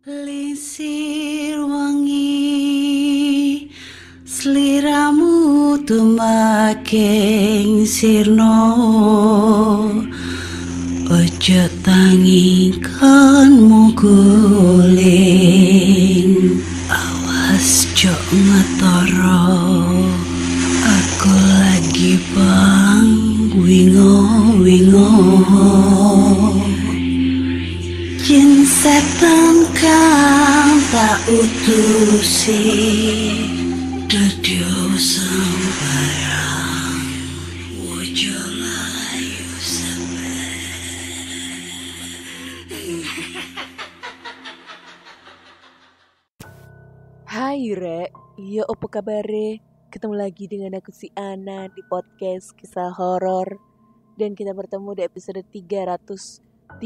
Lisir wangi sliramu tumaking sirno ojo tangi kanmu guling awas jok ngetoro aku lagi bang wingo Jin setan kang tak utusi Dadyo sembarang Wojo layu Hai Rek, iya apa kabare? Ketemu lagi dengan aku si Ana di podcast kisah horor. Dan kita bertemu di episode 323.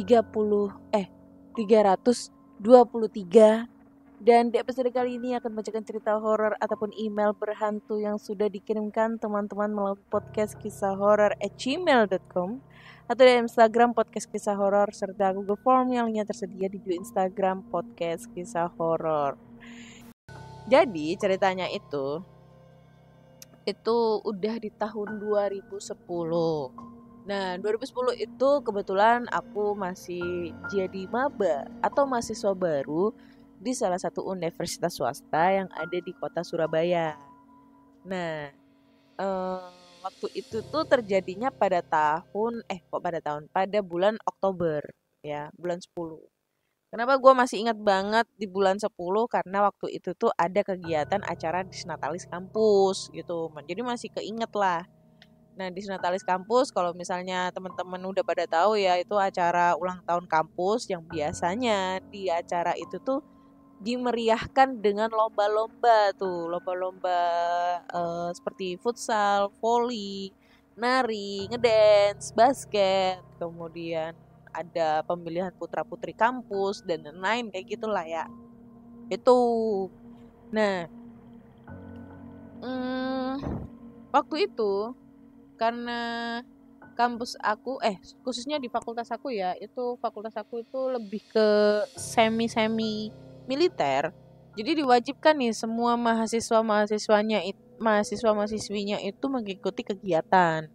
Dan di episode kali ini akan membacakan cerita horor ataupun email berhantu yang sudah dikirimkan teman-teman melalui podcast kisah horor@gmail.com atau di Instagram podcast kisah horor serta Google Form yang lainnya tersedia di bio Instagram podcast kisah horor. Jadi ceritanya itu udah di tahun 2010. Nah, 2010 itu kebetulan aku masih jadi maba atau mahasiswa baru di salah satu universitas swasta yang ada di kota Surabaya. Nah, waktu itu tuh terjadinya pada bulan Oktober ya, bulan 10. Kenapa gue masih ingat banget di bulan 10? Karena waktu itu tuh ada kegiatan acara Disnatalis kampus gitu. Jadi masih keinget lah. Nah, Disnatalis kampus kalau misalnya teman-teman udah pada tahu ya, itu acara ulang tahun kampus yang biasanya di acara itu tuh dimeriahkan dengan lomba-lomba tuh. Lomba-lomba seperti futsal, volley, nari, ngedance, basket, kemudian ada pemilihan putra-putri kampus dan lain-lain kayak gitulah ya. Itu. Nah, waktu itu karena kampus aku khususnya di fakultas aku ya, itu fakultas aku itu lebih ke semi militer. Jadi diwajibkan nih semua mahasiswa-mahasiswinya itu mengikuti kegiatan.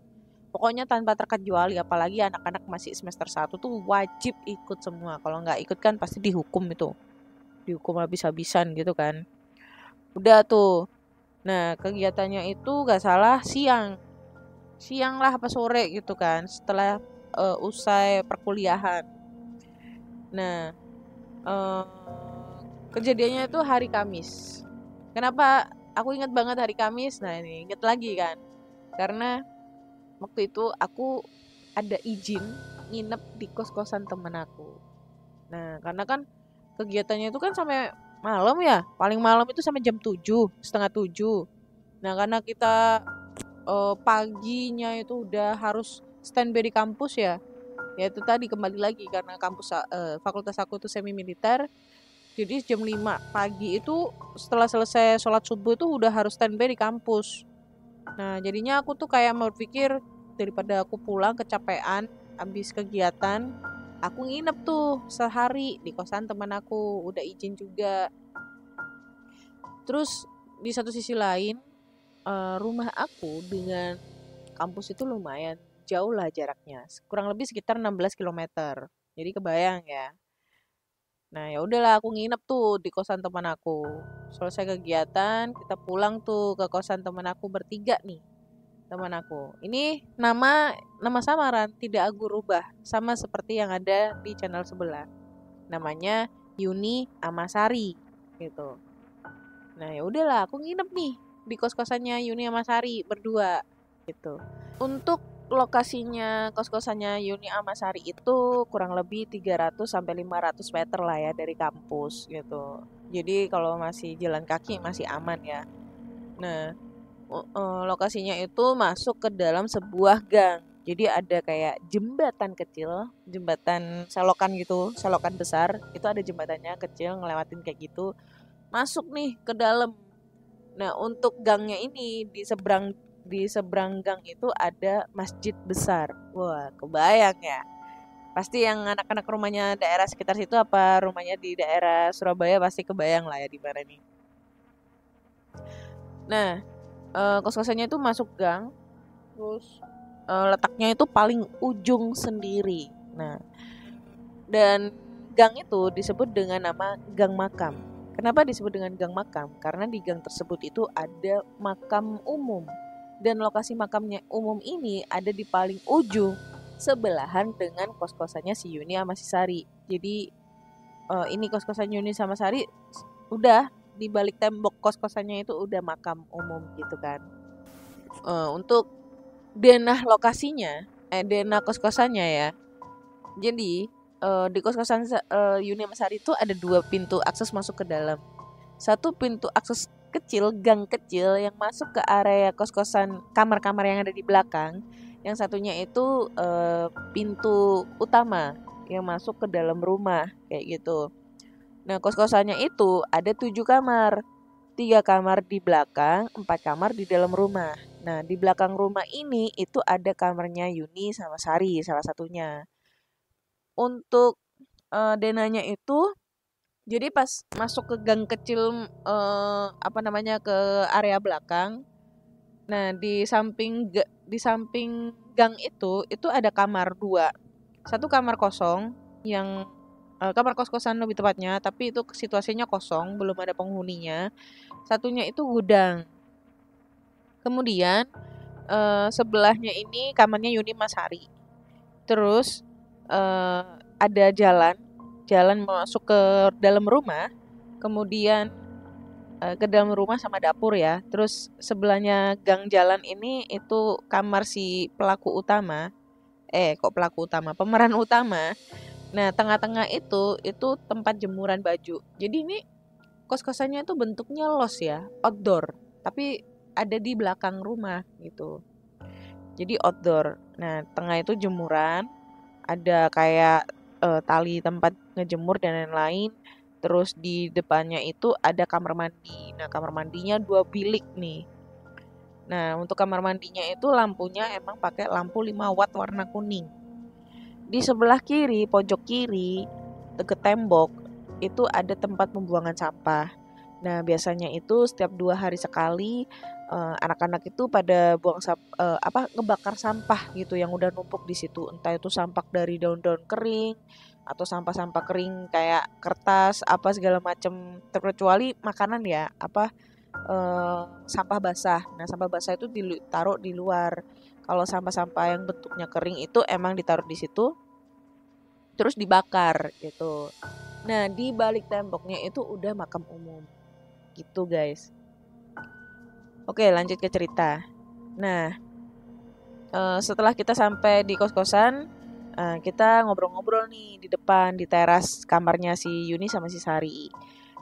Pokoknya tanpa terkecuali, apalagi anak-anak masih semester 1 tuh wajib ikut semua. Kalau nggak ikut kan pasti dihukum itu. Dihukum habis-habisan gitu kan. Udah tuh. Nah, kegiatannya itu gak salah siang. Siang lah apa sore gitu kan. Setelah usai perkuliahan. Nah, kejadiannya itu hari Kamis. Kenapa aku ingat banget hari Kamis? Nah, ini inget lagi kan. Karena waktu itu aku ada izin nginep di kos-kosan temen aku. Nah, karena kan kegiatannya itu kan sampai malam ya. Paling malam itu sampai jam 7, setengah 7. Nah, karena kita paginya itu udah harus standby di kampus ya. Ya itu tadi kembali lagi karena fakultas aku itu semi militer. Jadi jam 5 pagi itu setelah selesai sholat subuh itu udah harus standby di kampus. Nah, jadinya aku tuh kayak berpikir daripada aku pulang kecapean habis kegiatan, aku nginep tuh sehari di kosan teman aku, udah izin juga. Terus di satu sisi lain, rumah aku dengan kampus itu lumayan jauh lah jaraknya, kurang lebih sekitar 16 kilometer. Jadi kebayang ya. Nah, ya udahlah aku nginep tuh di kosan teman aku. Selesai kegiatan, kita pulang tuh ke kosan teman aku bertiga nih. Teman aku. Ini nama samaran tidak aku rubah, sama seperti yang ada di channel sebelah. Namanya Yuni Amasari gitu. Nah, ya udahlah aku nginep nih di kos-kosannya Yuni Amasari berdua gitu. Untuk lokasinya kos-kosannya Yuni Amasari itu kurang lebih 300 sampai 500 meter lah ya dari kampus gitu. Jadi kalau masih jalan kaki masih aman ya. Nah, lokasinya itu masuk ke dalam sebuah gang. Jadi ada kayak jembatan kecil, jembatan selokan gitu, selokan besar. Itu ada jembatannya kecil ngelewatin kayak gitu. Masuk nih ke dalam. Nah, untuk gangnya ini di seberang gang itu ada masjid besar. Wah, kebayang ya. Pasti yang anak-anak rumahnya daerah sekitar situ apa rumahnya di daerah Surabaya pasti kebayang lah ya di mana nih. Nah, kos-kosannya itu masuk gang, terus letaknya itu paling ujung sendiri. Nah, dan gang itu disebut dengan nama Gang Makam. Kenapa disebut dengan Gang Makam? Karena di gang tersebut itu ada makam umum. Dan lokasi makamnya umum ini ada di paling ujung sebelahan dengan kos-kosannya si Yuni sama si Sari. Jadi ini kos-kosan Yuni sama Sari udah di balik tembok kos-kosannya itu udah makam umum gitu kan. Untuk denah lokasinya, denah kos-kosannya ya. Jadi di kos-kosan Yuni sama Sari itu ada 2 pintu akses masuk ke dalam. Satu pintu akses kecil, gang kecil yang masuk ke area kos-kosan kamar-kamar yang ada di belakang. Yang satunya itu pintu utama yang masuk ke dalam rumah kayak gitu. Nah, kos-kosannya itu ada 7 kamar. 3 kamar di belakang, 4 kamar di dalam rumah. Nah, di belakang rumah ini itu ada kamarnya Yuni sama Sari salah satunya. Untuk denanya itu jadi pas masuk ke gang kecil ke area belakang. Nah, di samping gang itu ada kamar 2. Satu kamar kosong yang kamar kos-kosan lebih tepatnya, tapi itu situasinya kosong, belum ada penghuninya. Satunya itu gudang. Kemudian sebelahnya ini kamarnya Yuni Masari. Terus ada jalan masuk ke dalam rumah, kemudian ke dalam rumah sama dapur ya. Terus sebelahnya gang jalan ini itu kamar si pelaku utama. Kok pelaku utama? Pemeran utama. Nah, tengah-tengah itu tempat jemuran baju. Jadi ini kos-kosannya itu bentuknya los ya, outdoor. Tapi ada di belakang rumah gitu. Jadi outdoor. Nah, tengah itu jemuran, ada kayak tali tempat ngejemur dan lain-lain. Terus di depannya itu ada kamar mandi. Nah, kamar mandinya 2 bilik nih. Nah, untuk kamar mandinya itu lampunya emang pakai lampu 5 watt warna kuning. Di sebelah kiri, pojok kiri, deket tembok, itu ada tempat pembuangan sampah. Nah, biasanya itu setiap 2 hari sekali anak-anak itu pada ngebakar sampah gitu yang udah numpuk di situ. Entah itu sampah dari daun-daun kering atau sampah-sampah kering kayak kertas apa segala macam, terkecuali makanan ya, sampah basah. Nah, sampah basah itu ditaruh di luar. Kalau sampah-sampah yang bentuknya kering itu emang ditaruh di situ terus dibakar gitu. Nah, di balik temboknya itu udah makam umum. Gitu, guys. Oke, lanjut ke cerita. Nah, setelah kita sampai di kos-kosan, kita ngobrol-ngobrol nih di depan di teras kamarnya si Yuni sama si Sari.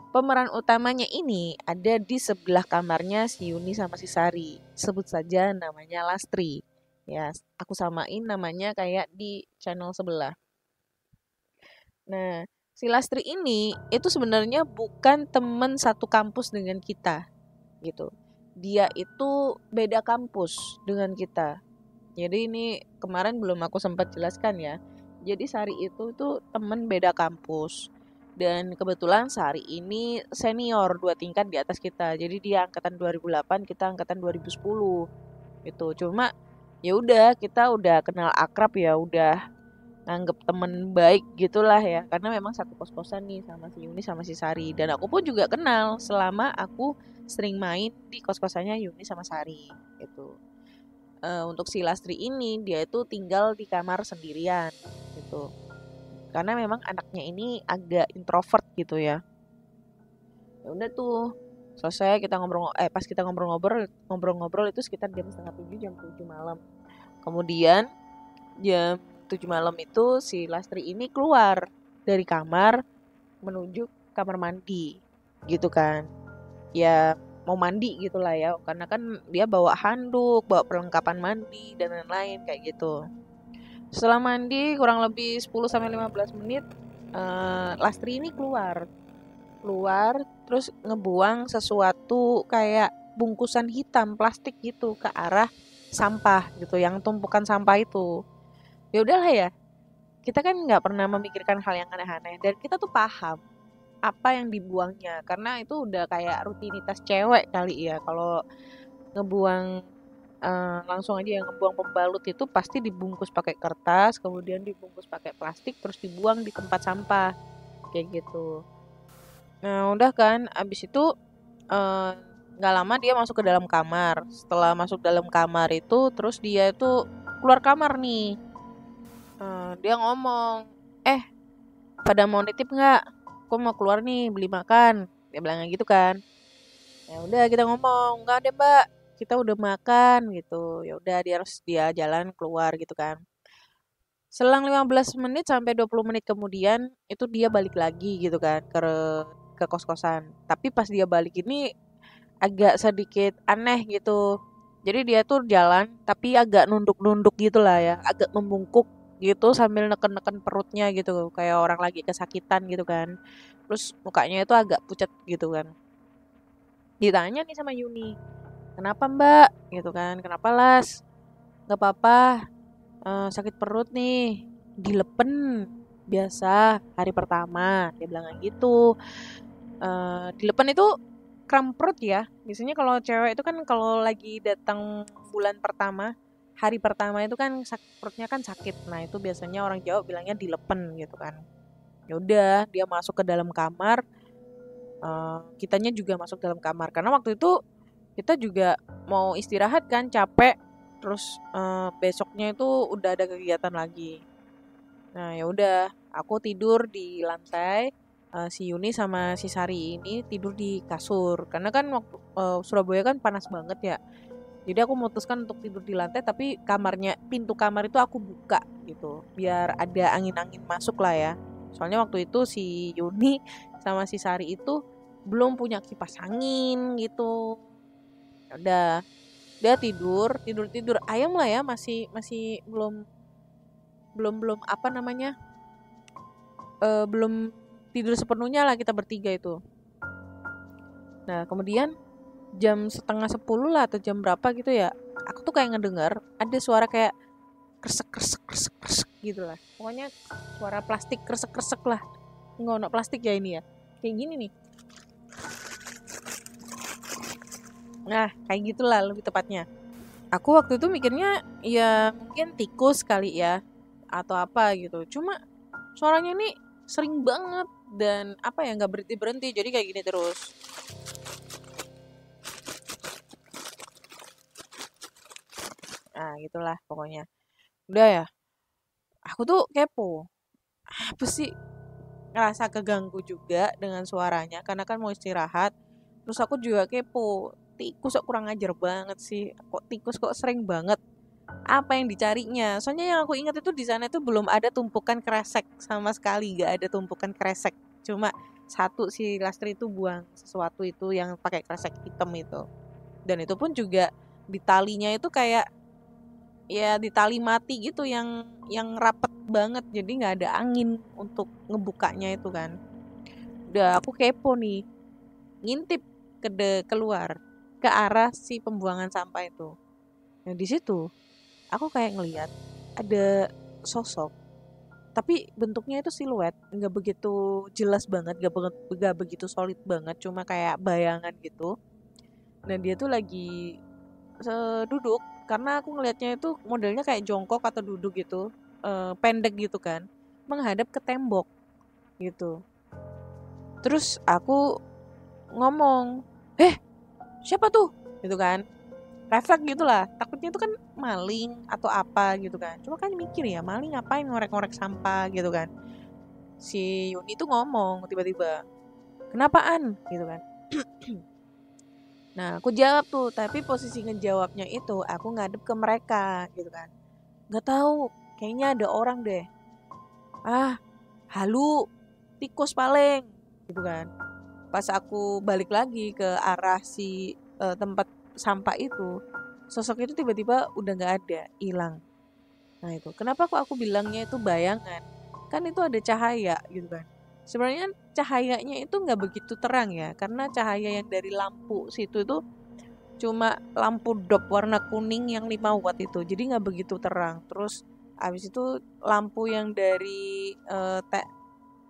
Pemeran utamanya ini ada di sebelah kamarnya si Yuni sama si Sari. Sebut saja namanya Lastri. Ya, aku samain namanya kayak di channel sebelah. Nah, si Lastri ini itu sebenarnya bukan teman satu kampus dengan kita gitu. Dia itu beda kampus dengan kita. Jadi ini kemarin belum aku sempat jelaskan ya. Jadi Sari itu tuh teman beda kampus. Dan kebetulan Sari ini senior 2 tingkat di atas kita. Jadi dia angkatan 2008, kita angkatan 2010. Gitu. Cuma ya udah kita udah kenal akrab ya, udah nganggep temen baik gitulah ya. Karena memang satu kos-kosan nih sama si Yuni sama si Sari. Dan aku pun juga kenal selama aku sering main di kos-kosannya Yuni sama Sari gitu. Untuk si Lastri ini dia itu tinggal di kamar sendirian gitu. Karena memang anaknya ini agak introvert gitu ya. Ya udah tuh selesai kita pas kita ngobrol-ngobrol itu sekitar jam 6:30 jam 7 malam. Kemudian jam 7 malam itu si Lastri ini keluar dari kamar menuju kamar mandi gitu kan. Ya mau mandi gitulah ya, karena kan dia bawa handuk, bawa perlengkapan mandi dan lain-lain kayak gitu. Setelah mandi kurang lebih 10-15 menit, Lastri ini keluar terus ngebuang sesuatu kayak bungkusan hitam plastik gitu ke arah sampah gitu, yang tumpukan sampah itu. Ya udahlah ya, kita kan nggak pernah memikirkan hal yang aneh-aneh, dan kita tuh paham apa yang dibuangnya, karena itu udah kayak rutinitas cewek kali ya. Kalau ngebuang langsung aja yang ngebuang pembalut itu pasti dibungkus pakai kertas, kemudian dibungkus pakai plastik, terus dibuang di tempat sampah kayak gitu. Nah udah kan, abis itu eh, nggak lama dia masuk ke dalam kamar. Setelah masuk dalam kamar itu, terus dia itu keluar kamar nih. Dia ngomong, eh pada mau nitip nggak? Aku mau keluar nih beli makan. Dia bilangnya gitu kan. Ya udah kita ngomong, nggak ada mbak, kita udah makan gitu. Ya udah dia jalan keluar gitu kan. Selang 15 menit sampai 20 menit kemudian itu dia balik lagi gitu kan ke kos-kosan. Tapi pas dia balik ini agak sedikit aneh gitu. Jadi dia tuh jalan tapi agak nunduk-nunduk gitu lah ya, agak membungkuk gitu sambil neken-neken perutnya gitu, kayak orang lagi kesakitan gitu kan. Terus mukanya itu agak pucat gitu kan. Ditanya nih sama Yuni, kenapa mbak? Gitu kan, kenapa Las? Gak apa-apa, sakit perut nih, dilepen biasa hari pertama, dia bilang kayak gitu. Dilepen itu kram perut ya. Biasanya kalau cewek itu kan kalau lagi datang bulan pertama, hari pertama itu kan perutnya kan sakit. Nah, itu biasanya orang Jawa bilangnya dilepen gitu kan. Ya udah, dia masuk ke dalam kamar. Kitanya juga masuk dalam kamar karena waktu itu kita juga mau istirahat kan, capek. Terus besoknya itu udah ada kegiatan lagi. Nah, ya udah, aku tidur di lantai. Si Yuni sama si Sari ini tidur di kasur karena kan waktu Surabaya kan panas banget ya. Jadi aku memutuskan untuk tidur di lantai, tapi pintu kamar itu aku buka gitu biar ada angin-angin masuk lah ya. Soalnya waktu itu si Yuni sama si Sari itu belum punya kipas angin gitu. Ya udah, dia tidur ayam lah ya, masih masih belum belum belum apa namanya, belum tidur sepenuhnya lah kita bertiga itu. Nah kemudian jam setengah 10 lah atau jam berapa gitu ya, aku tuh kayak ngedengar ada suara kayak kresek kresek kresek kresek gitu lah. Pokoknya suara plastik kresek kresek lah. Nggak ono plastik ya ini ya. Kayak gini nih. Nah kayak gitulah lebih tepatnya. Aku waktu itu mikirnya ya mungkin tikus kali ya atau apa gitu. Cuma suaranya nih sering banget dan apa ya, nggak berhenti berhenti, jadi kayak gini terus. Nah gitulah pokoknya. Udah ya, aku tuh kepo, apa sih, ngerasa keganggu juga dengan suaranya karena kan mau istirahat. Terus aku juga kepo, tikus kok kurang ajar banget sih, kok tikus kok sering banget, apa yang dicarinya. Soalnya yang aku ingat itu di sana itu belum ada tumpukan kresek sama sekali, gak ada tumpukan kresek. Cuma satu si Lastri itu buang sesuatu itu yang pakai kresek hitam itu. Dan itu pun juga di talinya itu kayak ya di tali mati gitu yang rapet banget, jadi nggak ada angin untuk ngebukanya itu kan. Udah aku kepo nih, ngintip keluar ke arah si pembuangan sampah itu. Nah di situ aku kayak ngeliat ada sosok, tapi bentuknya itu siluet, nggak begitu jelas banget, nggak begitu solid banget, cuma kayak bayangan gitu. Dan dia tuh lagi duduk, karena aku ngelihatnya itu modelnya kayak jongkok atau duduk gitu, pendek gitu kan, menghadap ke tembok gitu. Terus aku ngomong, siapa tuh gitu kan, refleks gitulah, takutnya itu kan maling atau apa gitu kan. Cuma kan mikir ya, maling ngapain ngorek-ngorek sampah gitu kan. Si Yuni tuh ngomong tiba-tiba, kenapaan gitu kan. Nah aku jawab tuh, tapi posisi ngejawabnya itu aku ngadep ke mereka gitu kan. Nggak tahu, kayaknya ada orang deh. Ah, halu, tikus paling gitu kan. Pas aku balik lagi ke arah si tempat sampah itu, sosok itu tiba-tiba udah nggak ada, hilang. Nah itu, kenapa kok aku bilangnya itu bayangan? Kan itu ada cahaya gitu kan. Sebenarnya cahayanya itu nggak begitu terang ya, karena cahaya yang dari lampu situ itu cuma lampu dop warna kuning yang 5 watt itu, jadi nggak begitu terang. Terus Abis itu lampu yang dari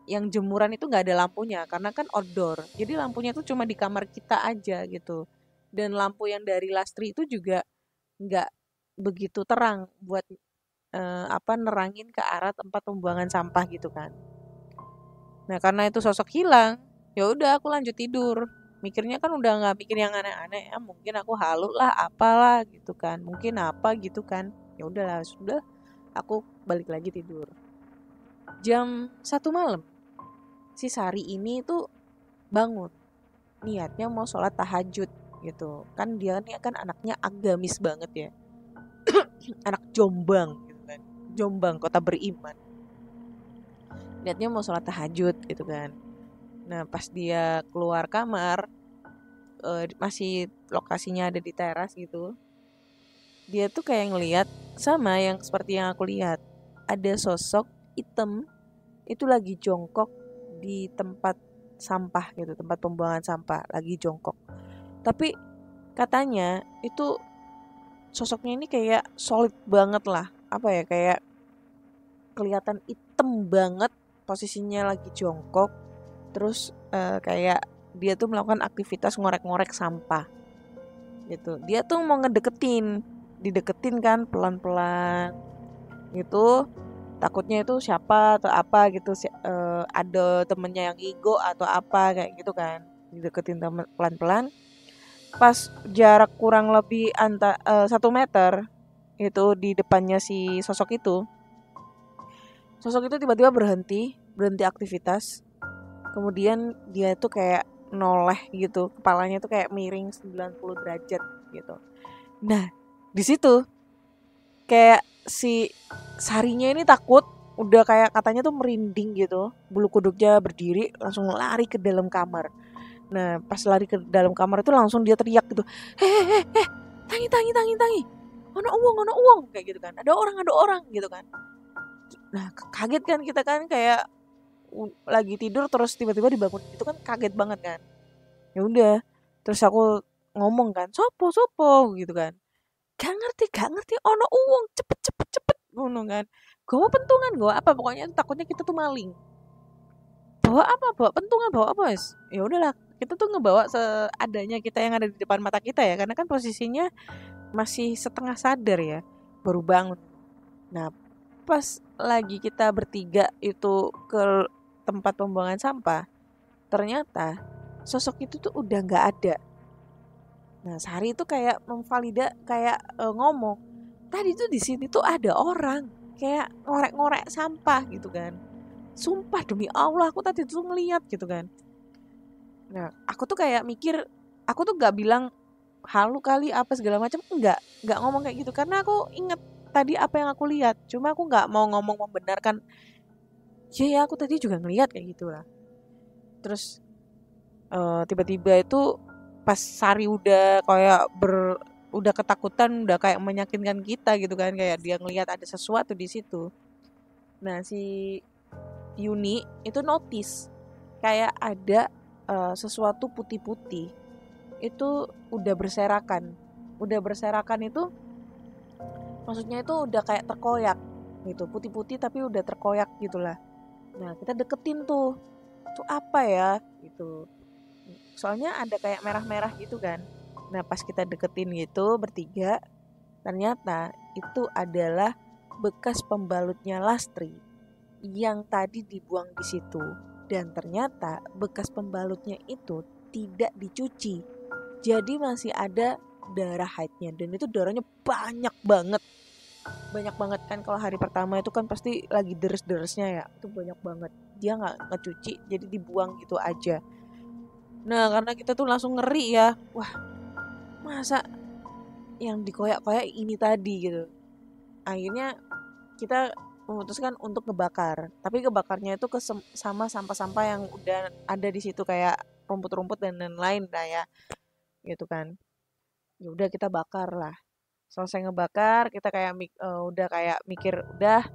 yang jemuran itu nggak ada lampunya karena kan outdoor. Jadi lampunya itu cuma di kamar kita aja gitu. Dan lampu yang dari Lastri itu juga nggak begitu terang buat nerangin ke arah tempat pembuangan sampah gitu kan. Nah karena itu sosok hilang, ya udah aku lanjut tidur. Mikirnya kan udah nggak mikir yang aneh-aneh ya, mungkin aku halu lah, apalah gitu kan, mungkin apa gitu kan. Ya udahlah, sudah aku balik lagi tidur. Jam 1 malam, si Sari ini tuh bangun, niatnya mau sholat tahajud gitu. Kan dia nih kan anaknya agamis banget ya, anak Jombang gitu kan, Jombang kota beriman. Niatnya mau sholat tahajud gitu kan. Nah pas dia keluar kamar, masih lokasinya ada di teras gitu, dia tuh kayak ngelihat sama yang seperti yang aku lihat, ada sosok hitam itu lagi jongkok di tempat sampah gitu, tempat pembuangan sampah, lagi jongkok. Tapi katanya itu sosoknya ini kayak solid banget lah, apa ya, kayak kelihatan hitam banget, posisinya lagi jongkok. Terus kayak dia tuh melakukan aktivitas ngorek-ngorek sampah gitu. Dia tuh mau dideketin kan pelan-pelan gitu. Takutnya itu siapa atau apa gitu, ada temennya yang ego atau apa kayak gitu kan. Dideketin pelan-pelan. Pas jarak kurang lebih 1 meter itu di depannya si sosok itu tiba-tiba berhenti aktivitas. Kemudian dia tuh kayak noleh gitu, kepalanya tuh kayak miring 90 derajat gitu. Nah, di situ kayak si Sarinya ini takut, udah kayak katanya tuh merinding gitu, bulu kuduknya berdiri, langsung lari ke dalam kamar. Nah, pas lari ke dalam kamar itu langsung dia teriak gitu, hehehe, tangi, tangi, tangi, tangi, ono uang, kayak gitu kan, ada orang gitu kan. Nah, kaget kan kita kan, kayak lagi tidur terus tiba-tiba dibangun itu kan, kaget banget kan. Ya udah, terus aku ngomong kan, sopo sopo gitu kan, gak ngerti, ono uang, cepet cepet cepet ngono kan, gawa pentungan, gawa apa, pokoknya takutnya kita tuh maling. Bawa apa, bawa pentungan, bawa apa, wes ya udahlah, kita tuh ngebawa seadanya kita yang ada di depan mata kita ya, karena kan posisinya masih setengah sadar ya, baru bangun. Nah pas lagi kita bertiga itu ke tempat pembuangan sampah, ternyata sosok itu tuh udah nggak ada. Nah Sari itu kayak kayak ngomong, tadi tuh di sini tuh ada orang kayak ngorek-ngorek sampah gitu kan. Sumpah demi Allah aku tadi tuh ngeliat gitu kan. Nah aku tuh kayak mikir, aku tuh gak bilang halu kali apa segala macam, nggak ngomong kayak gitu karena aku inget tadi apa yang aku lihat. Cuma aku nggak mau ngomong membenarkan, ya aku tadi juga ngeliat kayak gitu lah. Terus tiba-tiba itu pas Sari udah kayak udah ketakutan, udah kayak meyakinkan kita gitu kan, kayak dia ngelihat ada sesuatu di situ. Nah si Yuni itu notice kayak ada sesuatu putih-putih itu udah berserakan itu, maksudnya itu udah kayak terkoyak gitu, putih-putih tapi udah terkoyak gitulah. Nah kita deketin tuh apa ya gitu, soalnya ada kayak merah-merah gitu kan. Nah pas kita deketin gitu bertiga, ternyata itu adalah bekas pembalutnya Lastri yang tadi dibuang di situ. Dan ternyata bekas pembalutnya itu tidak dicuci, jadi masih ada darah haidnya, dan itu darahnya banyak banget kan. Kalau hari pertama itu kan pasti lagi deres-deresnya ya, itu banyak banget. Dia nggak ngecuci, jadi dibuang gitu aja. Nah karena kita tuh langsung ngeri ya, wah masa yang dikoyak-koyak ini tadi gitu. Akhirnya kita memutuskan untuk ngebakar, tapi kebakarnya itu sama sampah-sampah yang udah ada di situ, kayak rumput-rumput dan lain-lain lah ya gitu kan. Ya udah kita bakar lah. Selesai ngebakar kita kayak udah kayak mikir, udah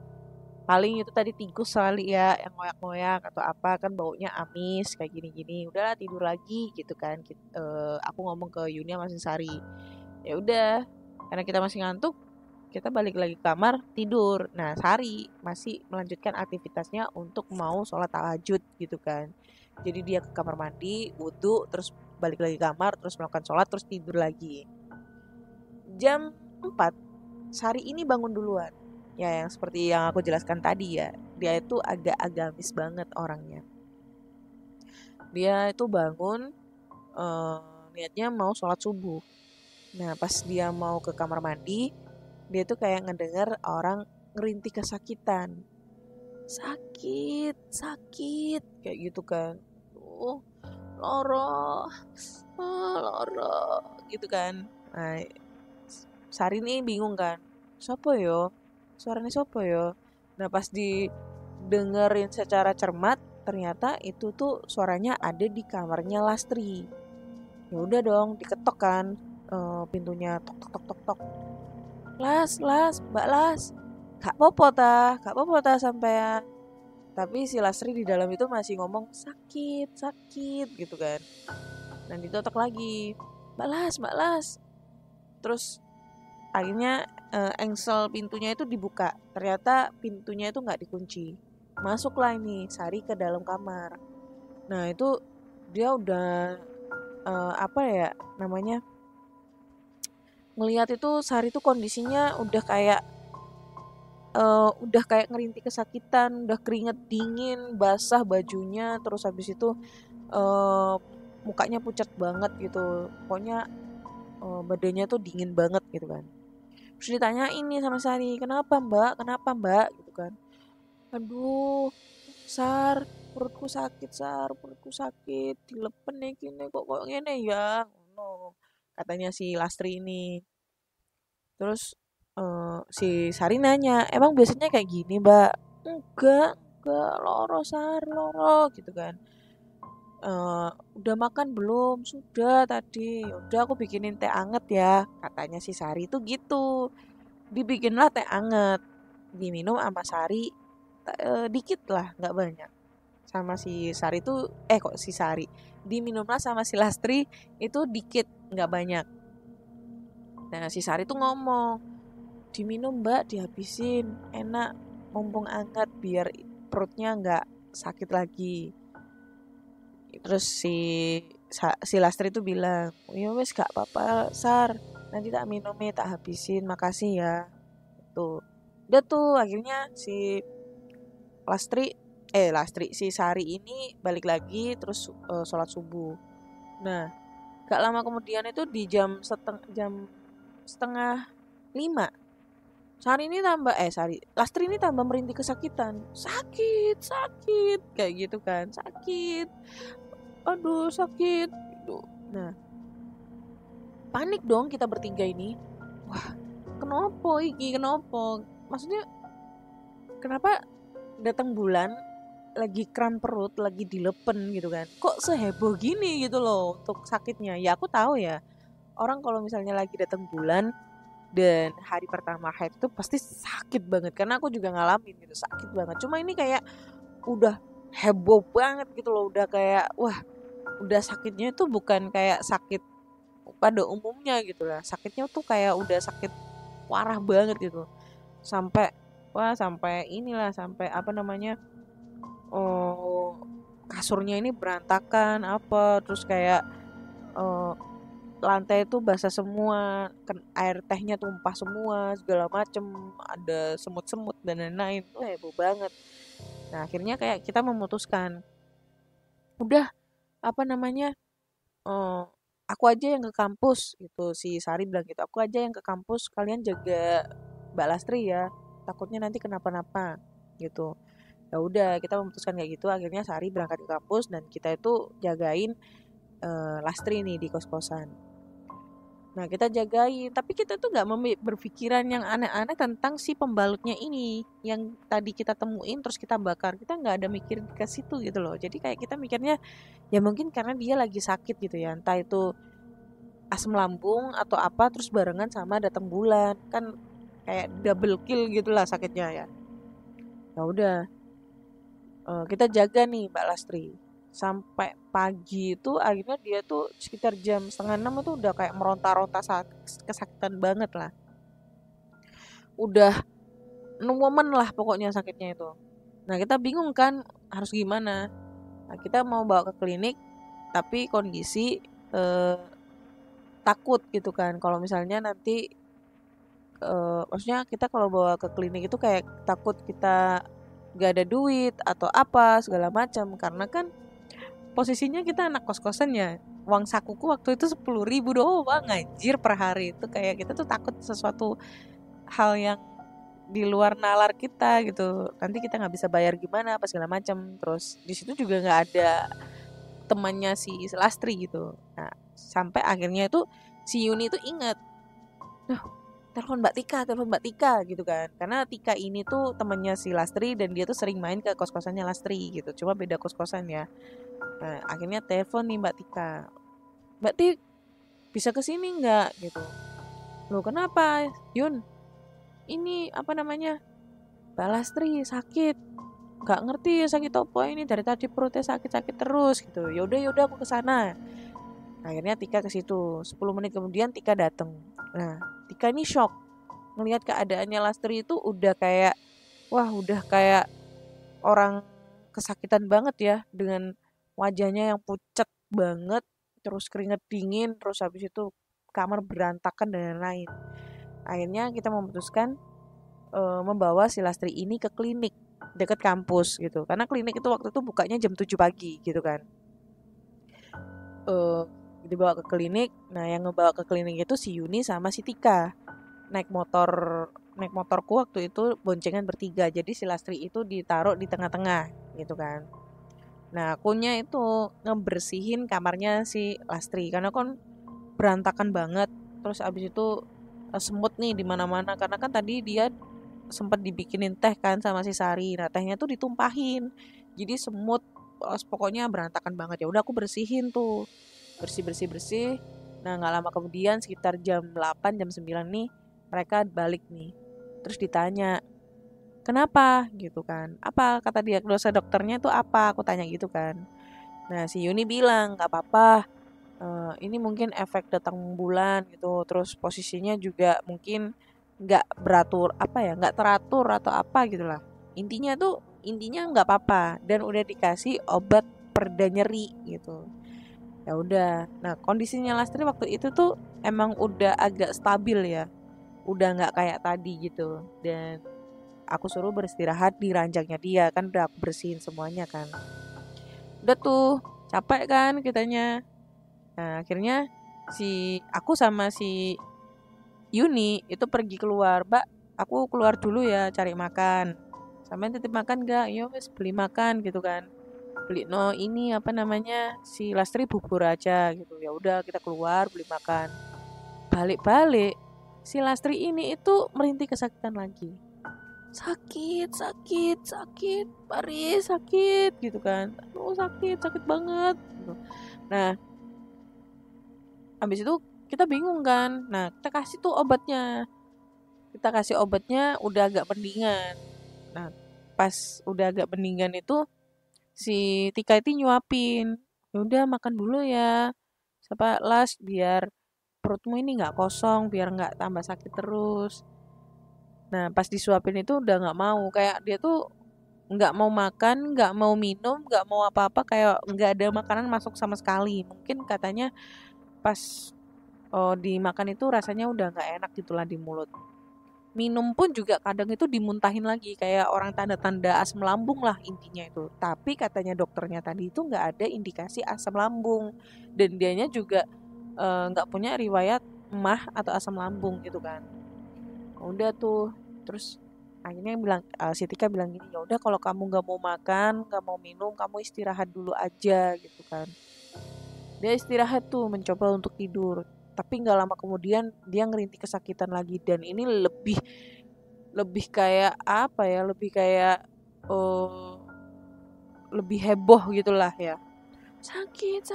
paling itu tadi tikus kali ya yang ngoyak-ngoyak atau apa, kan baunya amis kayak gini-gini, udahlah tidur lagi gitu kan. Aku ngomong ke Yunia masih Sari, ya udah karena kita masih ngantuk, Kita balik lagi ke kamar, tidur. Nah, Sari masih melanjutkan aktivitasnya untuk mau sholat tahajud gitu kan. Jadi dia ke kamar mandi, wudhu, terus balik lagi ke kamar, terus melakukan sholat, terus tidur lagi. Jam 4, Sari ini bangun duluan. Ya, yang seperti yang aku jelaskan tadi ya. Dia itu agak agamis banget orangnya. Dia itu bangun, eh, niatnya mau sholat subuh. Nah, pas dia mau ke kamar mandi, dia tuh kayak ngedenger orang ngerintih kesakitan. Sakit, sakit, kayak gitu kan. Loro, loro, gitu kan. Nah, Sari nih bingung kan. Sopo yo? Suaranya sopo yo? Nah, pas didengerin secara cermat, ternyata itu tuh suaranya ada di kamarnya Lastri. Ya udah dong, diketok kan, pintunya, tok tok tok tok tok. Las, Mbak Las, gak popo ta sampean. Tapi si Lastri di dalam itu masih ngomong sakit, sakit gitu kan. Dan ditotok lagi, Mbak Las. Terus akhirnya engsel pintunya itu dibuka. Ternyata pintunya itu nggak dikunci. Masuklah ini Sari ke dalam kamar. Nah itu dia udah apa ya namanya, ngelihat itu Sari itu kondisinya udah kayak ngerintih kesakitan, udah keringet dingin, basah bajunya, terus habis itu eh, mukanya pucat banget gitu. Pokoknya badannya tuh dingin banget gitu kan. Terus ditanya ini sama Sari, kenapa mbak, kenapa mbak gitu kan. Aduh, Sar, perutku sakit, dilepen nih gini kok ngene ya, no, katanya si Lastri ini. Terus si Sari nanya, emang biasanya kayak gini mbak? Enggak, loro Sar, loro gitu kan. Udah makan belum? Sudah tadi. Udah aku bikinin teh anget ya, katanya si Sari itu gitu. Dibikinlah teh anget, diminum sama Sari dikit lah, nggak banyak. Sama si Sari itu, kok si Sari, diminumlah sama si Lastri itu dikit, nggak banyak. Nah si Sari tuh ngomong, diminum mbak, dihabisin, enak, mumpung anget biar perutnya nggak sakit lagi. Terus si Lastri tuh bilang, ya wes gak apa-apa Sar, nanti tak minumnya tak habisin, makasih ya. Tuh udah tuh akhirnya si Lastri si Sari ini balik lagi terus sholat subuh. Nah gak lama kemudian itu di jam setengah 5, Lastri ini tambah merintih kesakitan, sakit sakit kayak gitu kan, sakit, aduh sakit gitu. Nah panik dong kita bertiga ini, wah kenapa maksudnya, kenapa datang bulan lagi kram perut, lagi dilepen gitu kan, kok seheboh gini gitu loh untuk sakitnya. Ya aku tahu ya, orang kalau misalnya lagi datang bulan dan hari pertama haid itu pasti sakit banget, karena aku juga ngalamin gitu, sakit banget. Cuma ini kayak udah heboh banget gitu loh, udah kayak wah, udah sakitnya itu bukan kayak sakit pada umumnya gitu lah, sakitnya tuh kayak udah sakit parah banget gitu, sampai sampai inilah, sampai apa namanya, oh, kasurnya ini berantakan apa, terus kayak eh, lantai itu basah semua, air tehnya tumpah semua, segala macem, ada semut-semut dan lain-lain, tuh heboh banget. Nah akhirnya kayak kita memutuskan, udah apa namanya, eh, aku aja yang ke kampus gitu, si Sari bilang gitu, aku aja yang ke kampus, kalian jaga Mbak Lastri ya, takutnya nanti kenapa-napa gitu. Ya udah kita memutuskan kayak gitu, akhirnya Sari berangkat ke kampus dan kita itu jagain Lastri nih di kos-kosan. Nah kita jagain, tapi kita tuh nggak berpikiran yang aneh-aneh tentang si pembalutnya ini yang tadi kita temuin terus kita bakar. Kita nggak ada mikir ke situ gitu loh. Jadi kayak kita mikirnya ya mungkin karena dia lagi sakit gitu ya, entah itu asam lambung atau apa, terus barengan sama datang bulan kan, kayak double kill gitulah sakitnya ya. Ya udah, kita jaga nih Mbak Lastri sampai pagi. Itu akhirnya dia tuh sekitar jam setengah 6 itu udah kayak meronta-ronta, kesakitan banget lah. udah woman lah pokoknya sakitnya itu. Nah kita bingung kan harus gimana. Nah, kita mau bawa ke klinik tapi kondisi takut gitu kan kalau misalnya nanti maksudnya kita kalau bawa ke klinik itu kayak takut kita gak ada duit atau apa segala macam karena kan posisinya kita anak kos-kosan ya. Uang sakuku waktu itu 10.000 doang anjir per hari. Itu kayak kita tuh takut sesuatu hal yang di luar nalar kita gitu. Nanti kita nggak bisa bayar gimana apa segala macam. Terus di situ juga nggak ada temannya si Lastri gitu. Nah, sampai akhirnya itu si Yuni itu ingat, "Duh, telepon Mbak Tika gitu kan." Karena Tika ini tuh temannya si Lastri dan dia tuh sering main ke kos-kosannya Lastri gitu. Cuma beda kos-kosan ya. Nah, akhirnya telepon nih Mbak Tika. "Mbak Tik, bisa ke sini nggak?" gitu. "Loh, kenapa, Yun? Ini apa namanya? Mbak Lastri sakit. Nggak ngerti ya sakit apa ini dari tadi perutnya sakit-sakit terus gitu." Ya udah aku ke sana." Akhirnya Tika ke situ. 10 menit kemudian Tika datang. Nah, Tika ini shock ngelihat keadaannya Lastri itu udah kayak udah kayak orang kesakitan banget ya dengan wajahnya yang pucat banget, terus keringet dingin, terus habis itu kamar berantakan dan lain-lain. Akhirnya kita memutuskan membawa si Lastri ini ke klinik dekat kampus gitu. Karena klinik itu waktu itu bukanya jam 7 pagi gitu kan. Eh Dibawa ke klinik. Nah, yang ngebawa ke klinik itu si Yuni sama si Tika. Naik motor naik motorku waktu itu boncengan bertiga. Jadi si Lastri itu ditaruh di tengah-tengah gitu kan. Nah, akunya itu ngebersihin kamarnya si Lastri karena kan berantakan banget. Terus abis itu semut nih di mana-mana karena kan tadi dia sempat dibikinin teh kan sama si Sari. Nah, tehnya tuh ditumpahin. Jadi semut pokoknya berantakan banget. Ya udah aku bersihin tuh. Bersih. Nah, nggak lama kemudian sekitar jam 8 jam 9 nih mereka balik nih. Terus ditanya, "Kenapa?" gitu kan. "Apa kata diagnosa dokternya tuh apa?" Aku tanya gitu kan. Nah, si Yuni bilang, "Nggak apa-apa, ini mungkin efek datang bulan gitu. Terus posisinya juga mungkin nggak beratur, apa ya, nggak teratur atau apa gitulah. Intinya nggak apa-apa dan udah dikasih obat pereda nyeri gitu." Ya udah. Nah, kondisinya Lastri waktu itu tuh emang udah agak stabil ya. Udah nggak kayak tadi gitu. Dan aku suruh beristirahat di ranjangnya dia kan udah aku bersihin semuanya kan. Udah tuh capek kan kitanya. Nah, akhirnya aku sama si Yuni itu pergi keluar. "Mbak, aku keluar dulu ya cari makan. Sampai titip makan gak?" "Yo wes beli makan," gitu kan. "Beli no ini apa namanya si Lastri bubur aja," gitu. Ya udah kita keluar beli makan. Balik-balik si Lastri ini itu merintih kesakitan lagi. "Sakit, Paris sakit," gitu kan. "Oh, sakit banget," gitu. Nah, habis itu kita bingung kan. Nah, kita kasih tuh obatnya. Kita kasih obatnya udah agak mendingan. Nah, pas udah agak mendingan itu si Tika itu nyuapin. "Ya udah makan dulu ya. Siapa las biar perutmu ini nggak kosong, biar nggak tambah sakit terus." Nah, pas disuapin itu udah nggak mau. Kayak dia tuh nggak mau makan, nggak mau minum, nggak mau apa-apa. Kayak nggak ada makanan masuk sama sekali. Mungkin katanya pas dimakan itu rasanya udah nggak enak gitulah di mulut. Minum pun juga kadang itu dimuntahin lagi kayak orang tanda-tanda asam lambung lah intinya itu. Tapi katanya dokternya tadi itu nggak ada indikasi asam lambung dan dianya juga nggak punya riwayat emah atau asam lambung gitu kan. Udah tuh terus akhirnya si Tika bilang gini, "Ya udah kalau kamu nggak mau makan, nggak mau minum, kamu istirahat dulu aja," gitu kan. Dia istirahat tuh mencoba untuk tidur. Tapi nggak lama kemudian dia ngerintih kesakitan lagi dan ini lebih lebih kayak apa ya? Lebih kayak eh, lebih heboh gitulah ya. Sakit,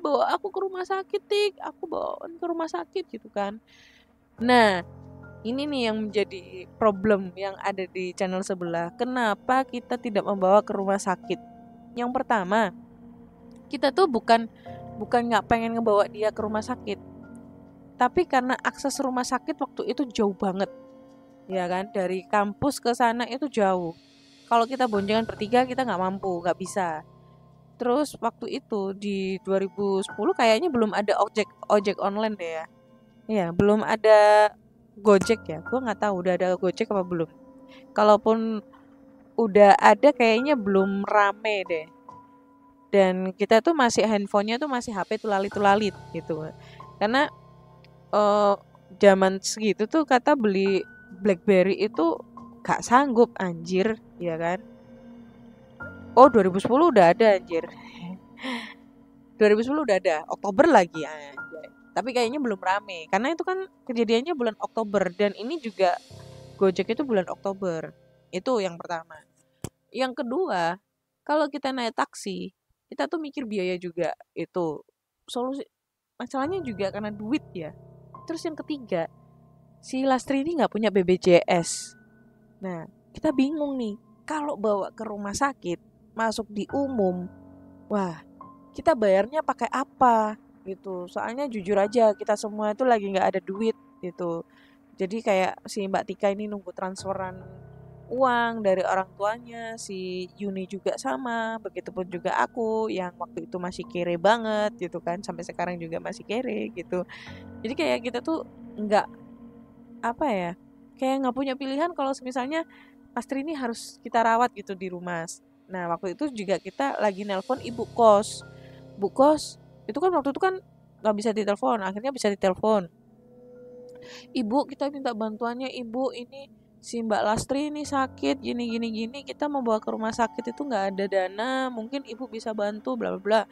bawa aku ke rumah sakit, Tik. Aku bawa ke rumah sakit gitu kan. Nah, ini nih yang menjadi problem yang ada di channel sebelah. Kenapa kita tidak membawa ke rumah sakit? Yang pertama, kita tuh bukan nggak pengen ngebawa dia ke rumah sakit, tapi karena akses rumah sakit waktu itu jauh banget. ya kan, dari kampus ke sana itu jauh. Kalau kita boncengan bertiga kita nggak mampu, nggak bisa. Terus waktu itu di 2010 kayaknya belum ada ojek ojek online deh ya. Iya, belum ada Gojek ya. Gua nggak tahu udah ada Gojek apa belum. Kalaupun udah ada kayaknya belum rame deh. Dan kita tuh masih handphonenya tuh masih HP tulalit-tulalit gitu. Karena eh, zaman segitu tuh kata beli BlackBerry itu gak sanggup anjir, ya kan? Oh, 2010 udah ada anjir. 2010 udah ada, Oktober lagi anjay. Tapi kayaknya belum rame karena itu kan kejadiannya bulan Oktober dan ini juga Gojek itu bulan Oktober. Itu yang pertama. Yang kedua, kalau kita naik taksi, kita tuh mikir biaya juga. Itu solusi masalahnya juga karena duit ya. Terus yang ketiga, si Lastri ini nggak punya BPJS. Nah, kita bingung nih. Kalau bawa ke rumah sakit, masuk di umum, wah, kita bayarnya pakai apa gitu. Soalnya jujur aja, kita semua itu lagi nggak ada duit gitu. Jadi kayak si Mbak Tika ini nunggu transferan uang dari orang tuanya, si Yuni juga sama, begitupun juga aku yang waktu itu masih kere banget gitu kan, sampai sekarang juga masih kere gitu. Jadi kayak kita tuh nggak apa ya, kayak nggak punya pilihan kalau misalnya Astri ini harus kita rawat gitu di rumah. Nah waktu itu juga kita lagi nelpon ibu kos, bu kos itu kan waktu itu kan nggak bisa ditelepon, akhirnya bisa ditelepon. Ibu, kita minta bantuannya ibu, ini si Mbak Lastri ini sakit gini gini gini, kita mau bawa ke rumah sakit itu nggak ada dana, mungkin ibu bisa bantu bla bla bla.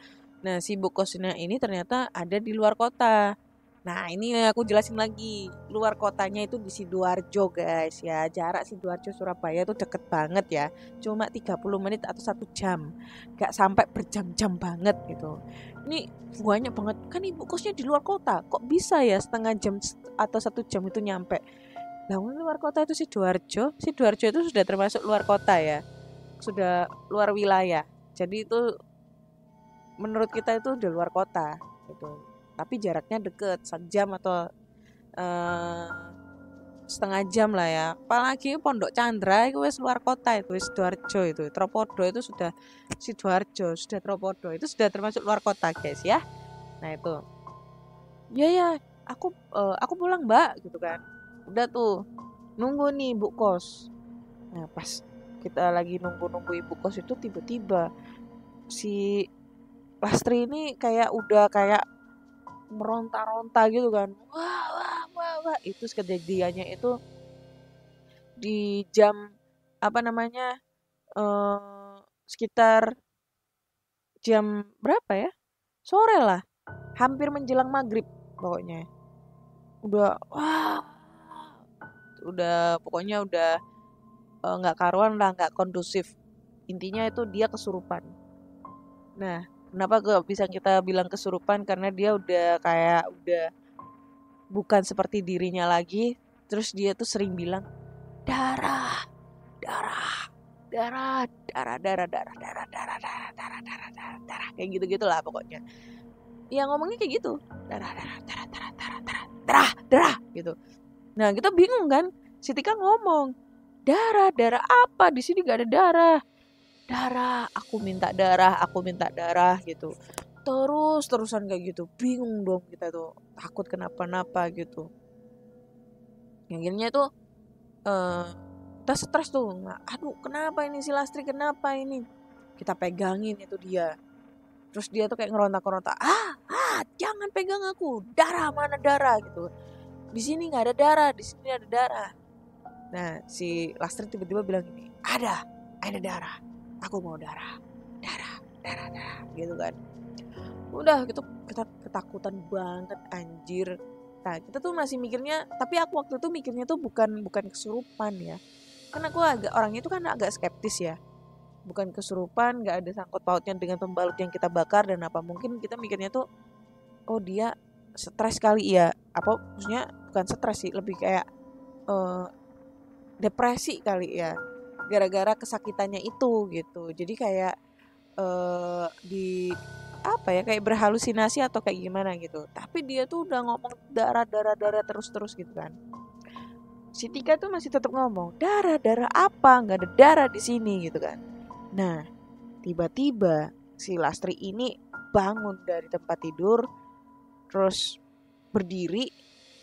Nah si ibu kosnya ini ternyata ada di luar kota. Nah ini aku jelasin lagi, luar kotanya itu di Sidoarjo guys ya, jarak Sidoarjo Surabaya itu deket banget ya, cuma 30 menit atau 1 jam, gak sampai berjam-jam banget gitu. Ini banyak banget kan ibu kosnya di luar kota, kok bisa ya setengah jam atau 1 jam itu nyampe. Nah luar kota itu Sidoarjo, Sidoarjo itu sudah termasuk luar kota ya, sudah luar wilayah, jadi itu menurut kita itu udah luar kota gitu, tapi jaraknya deket 1 jam atau eh, setengah jam lah ya. Apalagi Pondok Chandra itu wis luar kota, itu wis Sidoarjo, itu Tropodo itu sudah Sidoarjo, sudah Tropodo itu sudah termasuk luar kota guys ya. Nah itu ya ya, aku pulang mbak gitu kan, udah tuh nunggu nih ibu kos. Nah pas kita lagi nunggu ibu kos itu tiba-tiba si Lastri ini kayak udah kayak meronta-ronta gitu kan. Wah, wah, wah, wah. Itu kejadiannya itu di jam apa namanya? Sekitar jam berapa ya? Sore lah, hampir menjelang maghrib pokoknya. Udah wah, udah pokoknya udah nggak karuan lah, nggak kondusif. Intinya itu dia kesurupan. Nah, kenapa gak bisa kita bilang kesurupan? Karena dia udah kayak udah bukan seperti dirinya lagi. Terus dia tuh sering bilang darah, darah, darah, darah, darah, darah, darah, darah, darah, darah, darah, darah, darah, kayak gitu gitulah pokoknya. Ya ngomongnya kayak gitu, darah, darah, darah, darah, darah, darah, darah, darah, gitu. Nah kita bingung kan, si Tika ngomong darah, darah apa? Di sini gak ada darah. Darah, aku minta darah gitu. Terus-terusan kayak gitu. Bingung dong kita tuh, takut kenapa-napa gitu. Yang akhirnya tuh eh kita stres tuh. Nah, aduh, kenapa ini si Lastri? Kenapa ini? Kita pegangin itu dia. Terus dia tuh kayak ngerontak-ngerontak. Jangan pegang aku. Darah, mana darah gitu. Di sini nggak ada darah, di sini ada darah. Nah, si Lastri tiba-tiba bilang gini, ada darah. Aku mau darah, darah, darah, darah, gitu kan. Udah gitu kita ketakutan banget anjir. Nah kita tuh masih mikirnya, tapi aku waktu itu mikirnya tuh bukan kesurupan ya, karena aku agak orangnya itu kan agak skeptis ya, bukan kesurupan, nggak ada sangkut pautnya dengan pembalut yang kita bakar dan apa, mungkin kita mikirnya tuh oh dia stres kali ya, apa maksudnya bukan stres sih, lebih kayak eh, depresi kali ya, gara-gara kesakitannya itu gitu. Jadi kayak di apa ya, kayak berhalusinasi atau kayak gimana gitu. Tapi dia tuh udah ngomong darah darah darah terus terus gitu kan. si Tika tuh masih tetap ngomong, darah apa, nggak ada darah di sini gitu kan. Nah tiba-tiba si Lastri ini bangun dari tempat tidur, terus berdiri.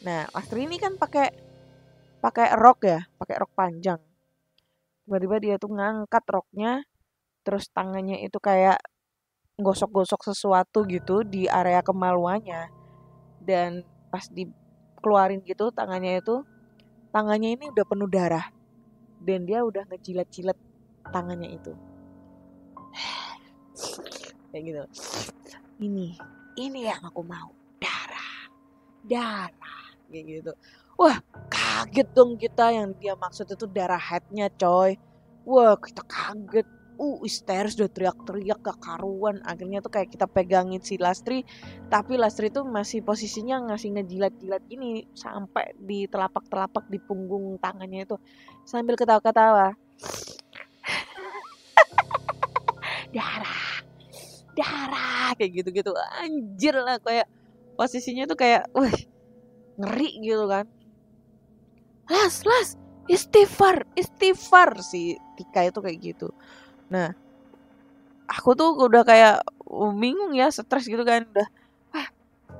Nah Lastri ini kan pakai pakai rok ya, pakai rok panjang. Tiba-tiba dia tuh ngangkat roknya, terus tangannya itu kayak gosok-gosok sesuatu gitu di area kemaluannya. Dan pas dikeluarin gitu tangannya ini udah penuh darah. Dan dia udah ngejilat-jilat tangannya itu. Kayak gitu. Ini yang aku mau. Darah. Kayak gitu. Wah, kaget dong kita, yang dia maksud itu darah headnya coy. Wah, kita kaget. Histeris, udah teriak-teriak gak karuan. Akhirnya tuh kayak kita pegangin si Lastri, tapi Lastri tuh masih posisinya ngasih ngejilat-jilat ini sampai di telapak-telapak di punggung tangannya itu, sambil ketawa-ketawa. Darah kayak gitu-gitu, anjir lah, kayak posisinya tuh kayak wah ngeri gitu kan. Las istighfar si Tika itu kayak gitu. Nah aku tuh udah kayak bingung ya, stres gitu kan, udah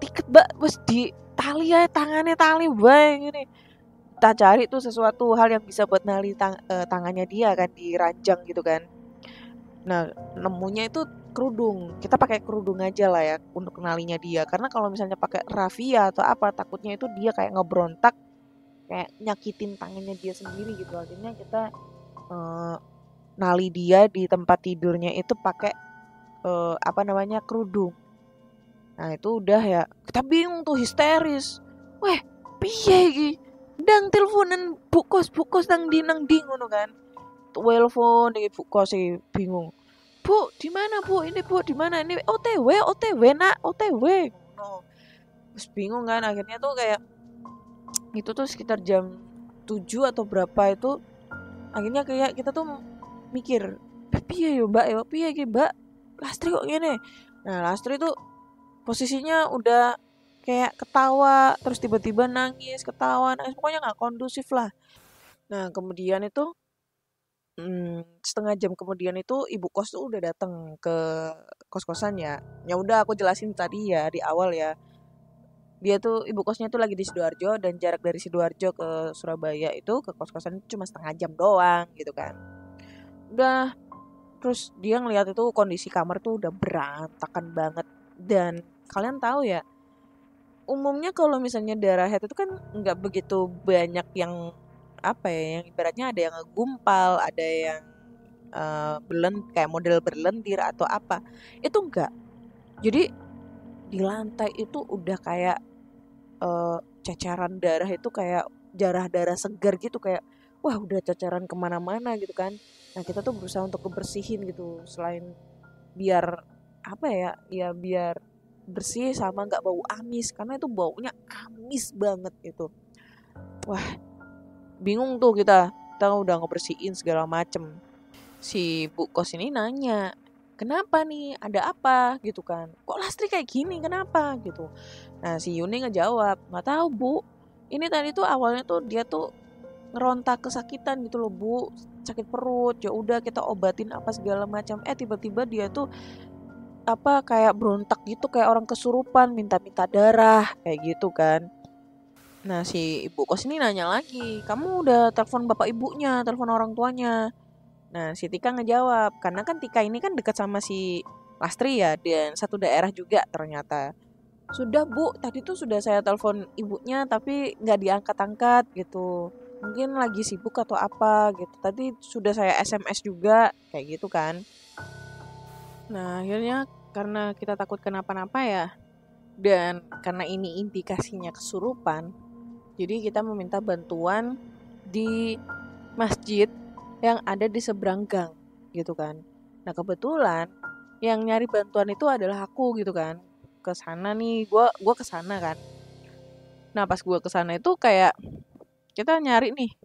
tiket mbak bos di tali ya, tangannya tali bae gini. Kita cari tuh sesuatu hal yang bisa buat nali tangannya dia kan, diranjang gitu kan. Nah nemunya itu kerudung. Kita pakai kerudung aja lah ya untuk kenalinya dia, karena kalau misalnya pakai raffia atau apa, takutnya itu dia kayak ngebrontak, kayak nyakitin tangannya dia sendiri gitu. Akhirnya kita nali dia di tempat tidurnya itu pakai kerudung. Nah itu udah ya, kita bingung tuh, histeris. Weh, piye iki? Ndang teleponan bukos nang di ngono kan. Telepon iki bukos sih bingung. Bu, di mana Bu? Ini Bu, di mana? Ini OTW nak, OTW. No. Terus bingung kan, akhirnya tuh kayak itu tuh sekitar jam 7 atau berapa itu, akhirnya kayak kita tuh mikir, piye yo Mbak, piye iki Mbak? Lastri kok gini? Nah Lastri tuh posisinya udah kayak ketawa, terus tiba-tiba nangis, ketawa, nangis, pokoknya nggak kondusif lah. Nah kemudian itu setengah jam kemudian itu ibu kos tuh udah datang ke kos-kosan ya. Ya udah aku jelasin tadi ya di awal ya. Dia tuh ibu kosnya tuh lagi di Sidoarjo, dan jarak dari Sidoarjo ke Surabaya itu ke kos-kosan cuma setengah jam doang gitu kan. Udah, terus dia ngeliat itu kondisi kamar tuh udah berantakan banget. Dan kalian tahu ya, umumnya kalau misalnya darah head itu kan nggak begitu banyak yang apa ya, yang ibaratnya ada yang ngegumpal, ada yang kayak model berlendir atau apa, itu enggak. Jadi di lantai itu udah kayak ceceran darah itu kayak darah-darah segar gitu, kayak wah udah ceceran kemana-mana gitu kan. Nah kita tuh berusaha untuk kebersihin gitu, selain biar apa ya, ya biar bersih sama nggak bau amis, karena itu baunya amis banget gitu. Wah bingung tuh kita udah ngebersihin segala macem. Si Bu Kos ini nanya, kenapa nih, ada apa gitu kan, kok Lastri kayak gini, kenapa gitu. Nah si Yuni ngejawab, nggak tahu Bu, ini tadi tuh awalnya tuh dia tuh ngerontak kesakitan gitu loh Bu, sakit perut, ya udah kita obatin apa segala macam, tiba-tiba dia tuh apa kayak berontak gitu, kayak orang kesurupan, minta-minta darah kayak gitu kan. Nah si ibu kos ini nanya lagi, kamu udah telepon bapak ibunya, telepon orang tuanya? Nah si Tika ngejawab, karena kan Tika ini kan dekat sama si Lastri ya, dan satu daerah juga ternyata. Sudah Bu, tadi tuh sudah saya telepon ibunya tapi nggak diangkat-angkat gitu. Mungkin lagi sibuk atau apa gitu. Tadi sudah saya SMS juga, kayak gitu kan. Nah akhirnya karena kita takut kenapa-napa ya, dan karena ini indikasinya kesurupan, jadi kita meminta bantuan di masjid yang ada di seberang gang gitu kan. Nah kebetulan yang nyari bantuan itu adalah aku gitu kan. Ke sana nih, gua ke sana kan. Nah pas gua ke sana itu kayak kita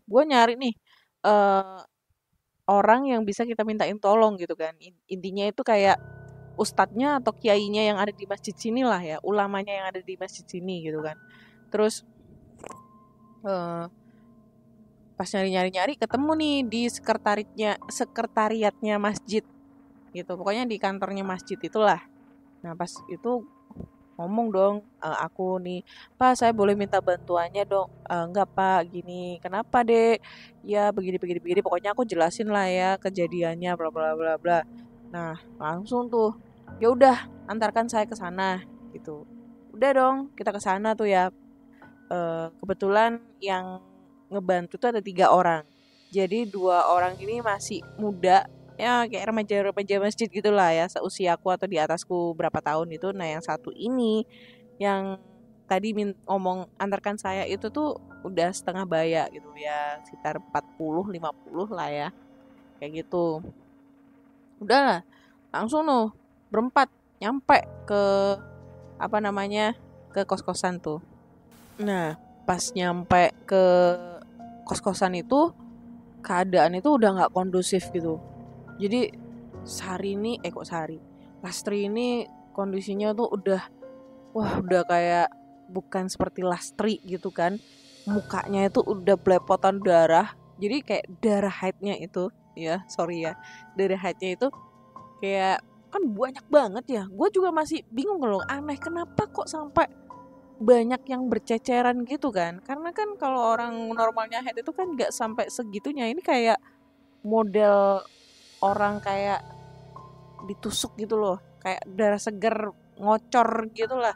gua nyari nih orang yang bisa kita mintain tolong gitu kan. Intinya itu kayak ustadznya atau kiainya yang ada di masjid sini lah ya, ulamanya yang ada di masjid sini gitu kan. Terus pas nyari ketemu nih di sekretariatnya masjid gitu, pokoknya di kantornya masjid itulah. Nah pas itu ngomong dong, aku nih, Pak saya boleh minta bantuannya dong. Enggak Pak, gini, kenapa Dek? Ya begini begini begini, pokoknya aku jelasin lah ya kejadiannya bla bla bla bla. Nah langsung tuh, ya udah antarkan saya ke sana gitu. Udah dong kita ke sana tuh ya. Kebetulan yang ngebantu tuh ada 3 orang. Jadi 2 orang ini masih muda, ya kayak remaja-remaja masjid gitulah ya, seusia aku atau di atasku berapa tahun itu. Nah yang satu ini yang tadi ngomong antarkan saya itu tuh udah setengah baya gitu ya, sekitar 40-50 lah ya, kayak gitu. Udahlah langsung tuh berempat nyampe ke apa namanya, ke kos-kosan tuh. Nah, pas nyampe ke kos-kosan itu, keadaan itu udah nggak kondusif gitu. Jadi Sari ini, kok Sari, Lastri ini kondisinya tuh udah kayak bukan seperti Lastri gitu kan. Mukanya itu udah belepotan darah. Jadi kayak darah haidnya itu, ya sorry ya, darah haidnya itu kayak kan banyak banget ya. Gue juga masih bingung loh, aneh kenapa kok sampai banyak yang berceceran gitu kan, karena kan kalau orang normalnya head itu kan nggak sampai segitunya, ini kayak model orang kayak ditusuk gitu loh, kayak darah seger ngocor gitu lah.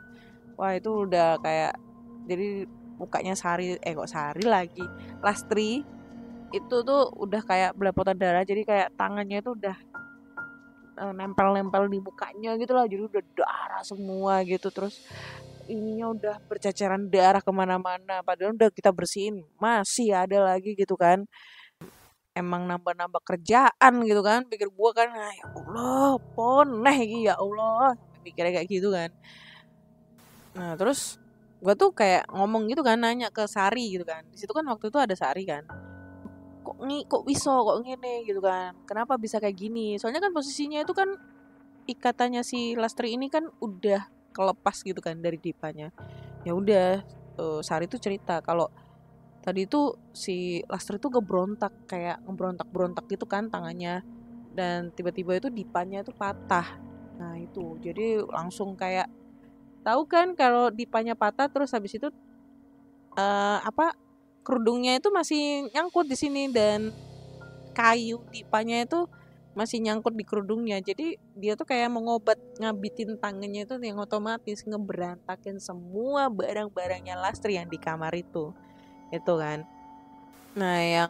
Wah itu udah kayak, jadi mukanya Sari, kok Sari lagi, Lastri itu tuh udah kayak belepotan darah, jadi kayak tangannya itu udah nempel-nempel di mukanya gitu lah, jadi udah darah semua gitu. Terus ininya udah berceceran darah kemana-mana, padahal udah kita bersihin masih ada lagi gitu kan. Emang nambah-nambah kerjaan gitu kan, pikir gua kan, ya Allah poneh ya Allah, mikirnya kayak gitu kan. Nah terus gua tuh kayak ngomong gitu kan, nanya ke Sari gitu kan, di situ kan waktu itu ada Sari kan, kok bisa kok ngene gitu kan, kenapa bisa kayak gini, soalnya kan posisinya itu kan ikatannya si Lastri ini kan udah kelepas gitu kan dari Dipanya. Ya udah, Sari tuh cerita kalau tadi tuh si Lastri tuh kayak ngebrontak gitu kan tangannya, dan tiba-tiba itu Dipanya itu patah. Nah itu jadi langsung kayak tahu kan kalau Dipanya patah, terus habis itu apa, kerudungnya itu masih nyangkut di sini, dan kayu Dipanya itu masih nyangkut di kerudungnya. Jadi dia tuh kayak ngabitin tangannya itu, yang otomatis ngeberantakin semua barang-barangnya Lastri yang di kamar itu kan. Nah yang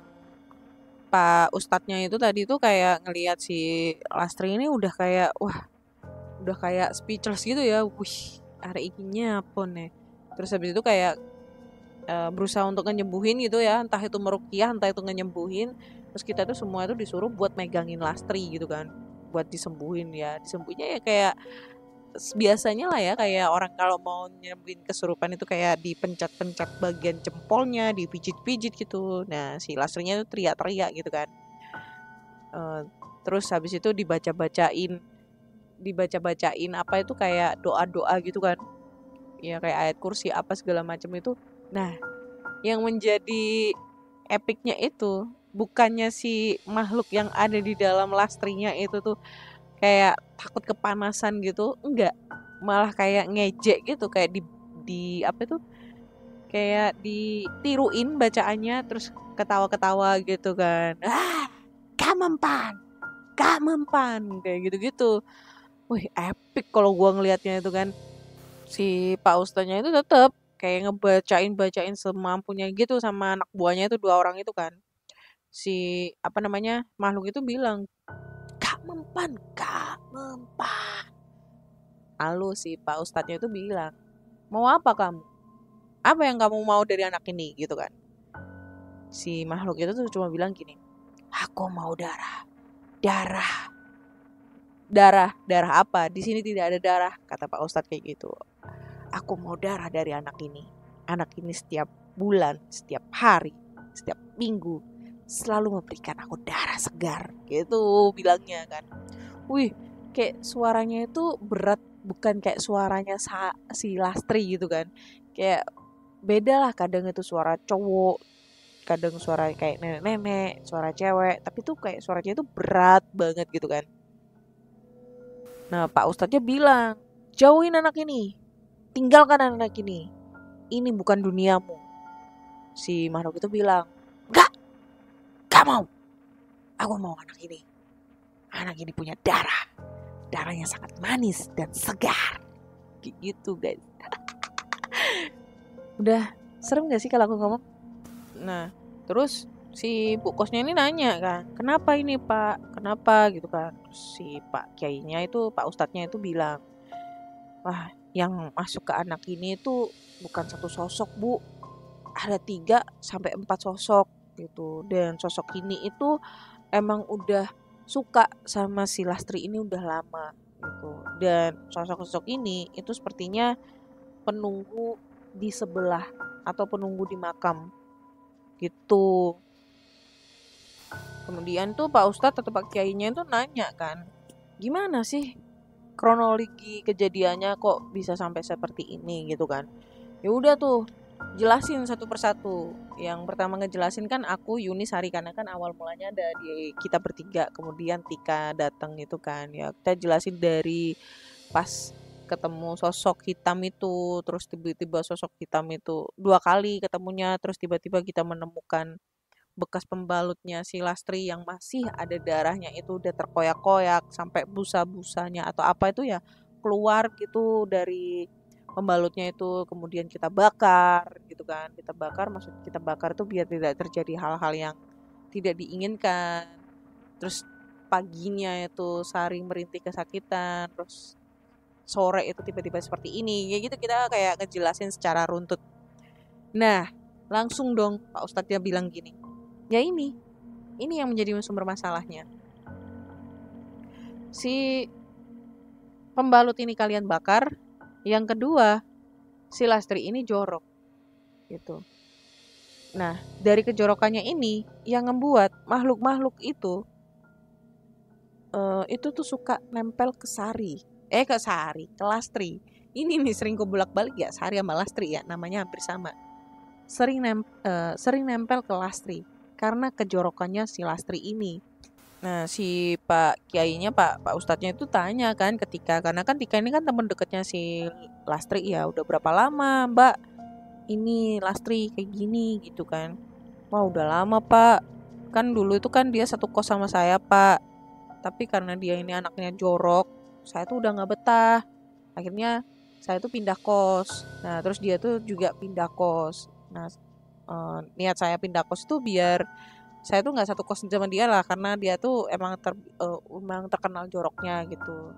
Pak Ustadznya itu tadi tuh kayak ngelihat si Lastri ini udah kayak, wah udah kayak speechless gitu ya, wih hari ikinya apa nih. Terus habis itu kayak berusaha untuk nyembuhin gitu ya, entah itu meruqyah entah itu nyembuhin. Terus kita tuh semua tuh disuruh buat megangin Lastri gitu kan, buat disembuhin. Ya disembuhinnya ya kayak biasanya lah ya, kayak orang kalau mau nyembuhin kesurupan itu kayak dipencet-pencet bagian jempolnya, dipijit-pijit gitu. Nah si Lastrinya tuh teriak-teriak gitu kan. Terus habis itu dibaca-bacain apa itu kayak doa-doa gitu kan, ya kayak ayat kursi apa segala macam itu. Nah yang menjadi epicnya itu bukannya si makhluk yang ada di dalam Lastrinya itu tuh kayak takut kepanasan gitu, enggak, malah kayak ngejek gitu, kayak di apa itu, kayak ditiruin bacaannya, terus ketawa-ketawa gitu kan. Gak mempan kayak gitu-gitu. Wih epic kalau gua ngelihatnya itu kan. Si Pak Ustadznya itu tetap kayak bacain semampunya gitu sama anak buahnya itu 2 orang itu kan. Si apa namanya, makhluk itu bilang gak mempan. Lalu si Pak Ustadznya itu bilang, mau apa kamu? Apa yang kamu mau dari anak ini gitu kan. Si makhluk itu tuh cuma bilang gini, aku mau darah. Darah apa? Di sini tidak ada darah, kata Pak Ustadz kayak gitu. Aku mau darah dari anak ini. Anak ini setiap bulan, setiap hari, setiap minggu selalu memberikan aku darah segar, gitu bilangnya kan. Wih, kayak suaranya itu berat, bukan kayak suaranya si Lastri gitu kan. Kayak beda lah, kadang itu suara cowok, kadang suara kayak nenek-nenek, suara cewek, tapi tuh kayak suaranya itu berat banget gitu kan. Nah, Pak Ustadznya bilang, jauhin anak ini, tinggalkan anak ini bukan duniamu. Si makhluk itu bilang, gak mau, aku mau anak ini punya darahnya sangat manis dan segar, gitu guys. Udah serem gak sih kalau aku ngomong? Nah, terus si bu kosnya ini nanya kan, kenapa ini pak, kenapa gitu kan. Terus si pak kiainya itu, pak ustadznya itu bilang, wah yang masuk ke anak ini itu bukan satu sosok bu, ada 3-4 sosok gitu. Dan sosok ini itu emang udah suka sama si Lastri ini udah lama gitu. Dan sosok-sosok ini itu sepertinya penunggu di sebelah atau penunggu di makam gitu. Kemudian tuh Pak Ustadz atau Pak Kiainya itu nanya kan, gimana sih kronologi kejadiannya kok bisa sampai seperti ini gitu kan. Ya udah tuh jelasin satu persatu. Yang pertama ngejelasin kan aku Yuni Sari, karena kan awal mulanya ada di kita bertiga, kemudian Tika datang itu kan. Ya kita jelasin dari pas ketemu sosok hitam itu, terus tiba-tiba sosok hitam itu 2 kali ketemunya, terus tiba-tiba kita menemukan bekas pembalutnya si Lastri yang masih ada darahnya itu udah terkoyak-koyak sampai busa-busanya atau apa itu ya keluar gitu dari pembalutnya itu. Kemudian kita bakar gitu kan, maksud kita bakar itu biar tidak terjadi hal-hal yang tidak diinginkan. Terus paginya itu Sari merintih kesakitan, terus sore itu tiba-tiba seperti ini, kayak gitu kita kayak ngejelasin secara runtut. Nah langsung dong Pak Ustadznya bilang gini, ya ini yang menjadi sumber masalahnya. Si pembalut ini kalian bakar, yang kedua si Lastri ini jorok gitu. Nah dari kejorokannya ini yang membuat makhluk-makhluk itu tuh suka nempel ke ke Lastri. Ini nih sering kebolak-balik ya, Sari sama Lastri ya, namanya hampir sama. Sering nempel ke Lastri karena kejorokannya si Lastri ini. Nah si Pak Kiainya, Pak Ustadznya itu tanya kan ketika, karena kan Tika ini kan teman dekatnya si Lastri ya, udah berapa lama Mbak ini Lastri kayak gini gitu kan. Wah udah lama Pak, kan dulu itu kan dia satu kos sama saya Pak, tapi karena dia ini anaknya jorok, saya tuh udah nggak betah, akhirnya saya tuh pindah kos. Nah terus dia tuh juga pindah kos. Nah niat saya pindah kos tuh biar saya tuh nggak satu kos sama dia lah, karena dia tuh emang terkenal joroknya gitu.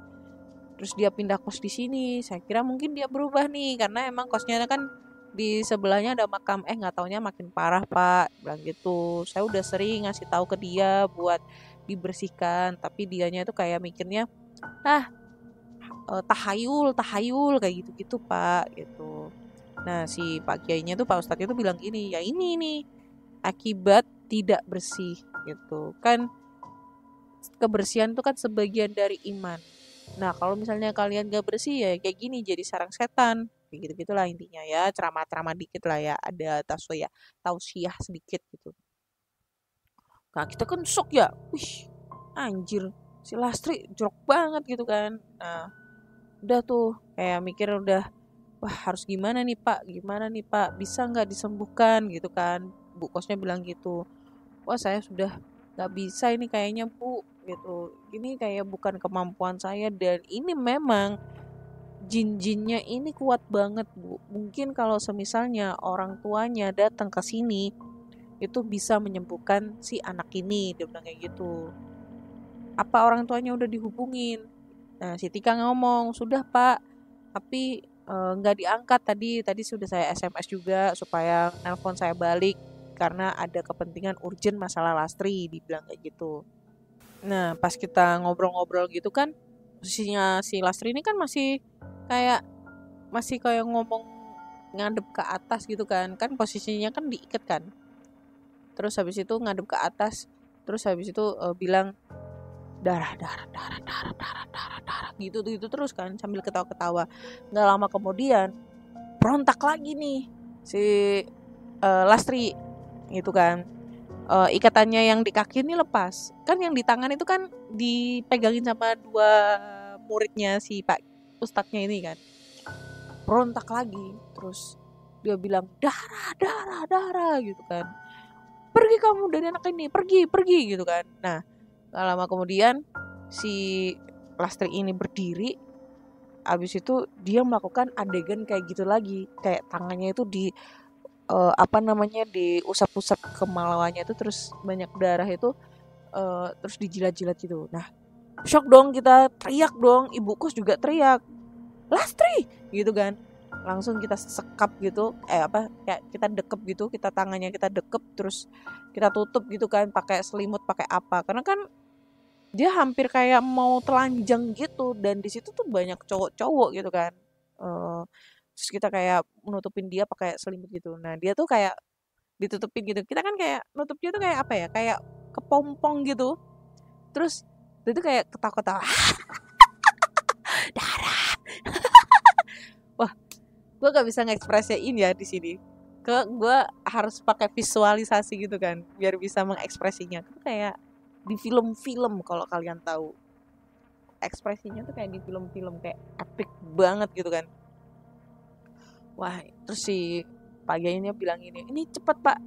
Terus dia pindah kos di sini, saya kira mungkin dia berubah nih karena emang kosnya kan di sebelahnya ada makam. Nggak taunya makin parah Pak, bilang gitu. Saya udah sering ngasih tahu ke dia buat dibersihkan, tapi dianya itu kayak mikirnya tahayul kayak gitu-gitu Pak gitu. Nah si Pak Kiainya tuh, Pak Ustadznya tuh bilang gini, ya ini nih akibat tidak bersih gitu kan. Kebersihan itu kan sebagian dari iman. Nah kalau misalnya kalian gak bersih ya kayak gini, jadi sarang setan kayak gitu gitulah intinya ya, ceramah-ceramah dikit lah ya, ada tausiah sedikit gitu. Nah kita kan shock ya, wih anjir si Lastri jorok banget gitu kan. Nah udah tuh kayak mikir udah, wah harus gimana nih Pak, bisa nggak disembuhkan gitu kan. Bu kosnya bilang gitu, wah saya sudah nggak bisa ini kayaknya Bu gitu, ini kayak bukan kemampuan saya, dan ini memang jin-jinnya ini kuat banget Bu, mungkin kalau semisalnya orang tuanya datang ke sini itu bisa menyembuhkan si anak ini, dia bilang kayak gitu. Apa orang tuanya udah dihubungin? Nah si Tika ngomong, sudah Pak, tapi nggak diangkat tadi sudah saya SMS juga supaya nelpon saya balik karena ada kepentingan urgent masalah Lastri, dibilang kayak gitu. Nah pas kita ngobrol-ngobrol gitu kan, posisinya si Lastri ini kan masih kayak ngomong ngadep ke atas gitu kan posisinya kan diikat kan, terus habis itu ngadep ke atas, terus habis itu bilang darah gitu terus kan sambil ketawa-ketawa. Nggak lama kemudian berontak lagi nih si Lastri, gitu kan. Ikatannya yang di kaki ini lepas. Kan yang di tangan itu kan dipegangin sama dua muridnya si Pak Ustadznya ini kan. Berontak lagi. Terus dia bilang, darah, darah, darah gitu kan. Pergi kamu dari anak ini, pergi gitu kan. Nah, gak lama kemudian si Lastri ini berdiri. Abis itu dia melakukan adegan kayak gitu lagi. Kayak tangannya itu diusap-usap kemaluannya itu, terus banyak darah itu, terus dijilat-jilat gitu. Nah, shock dong kita, teriak dong, ibu kos juga teriak, Lastri gitu kan. Langsung kita sekap gitu, kayak kita dekep gitu, kita tangannya kita dekep, terus kita tutup gitu kan, pakai selimut, pakai apa, karena kan dia hampir kayak mau telanjang gitu, dan di situ tuh banyak cowok-cowok gitu kan. Eh, Terus kita kayak menutupin dia pakai selimut gitu. Nah dia tuh kayak ditutupin gitu. Kita kan kayak nutupnya tuh kayak apa ya? Kayak kepompong gitu. Terus dia tuh kayak ketawa-ketawa. Darah. Wah, gue gak bisa ngekspresiin ya di sini. Gue harus pakai visualisasi gitu kan, biar bisa mengekspresinya. Itu kayak di film-film, kalau kalian tahu. Ekspresinya tuh kayak di film-film, kayak epic banget gitu kan. Wah, terus si Pak Gayanya bilang ini cepet Pak,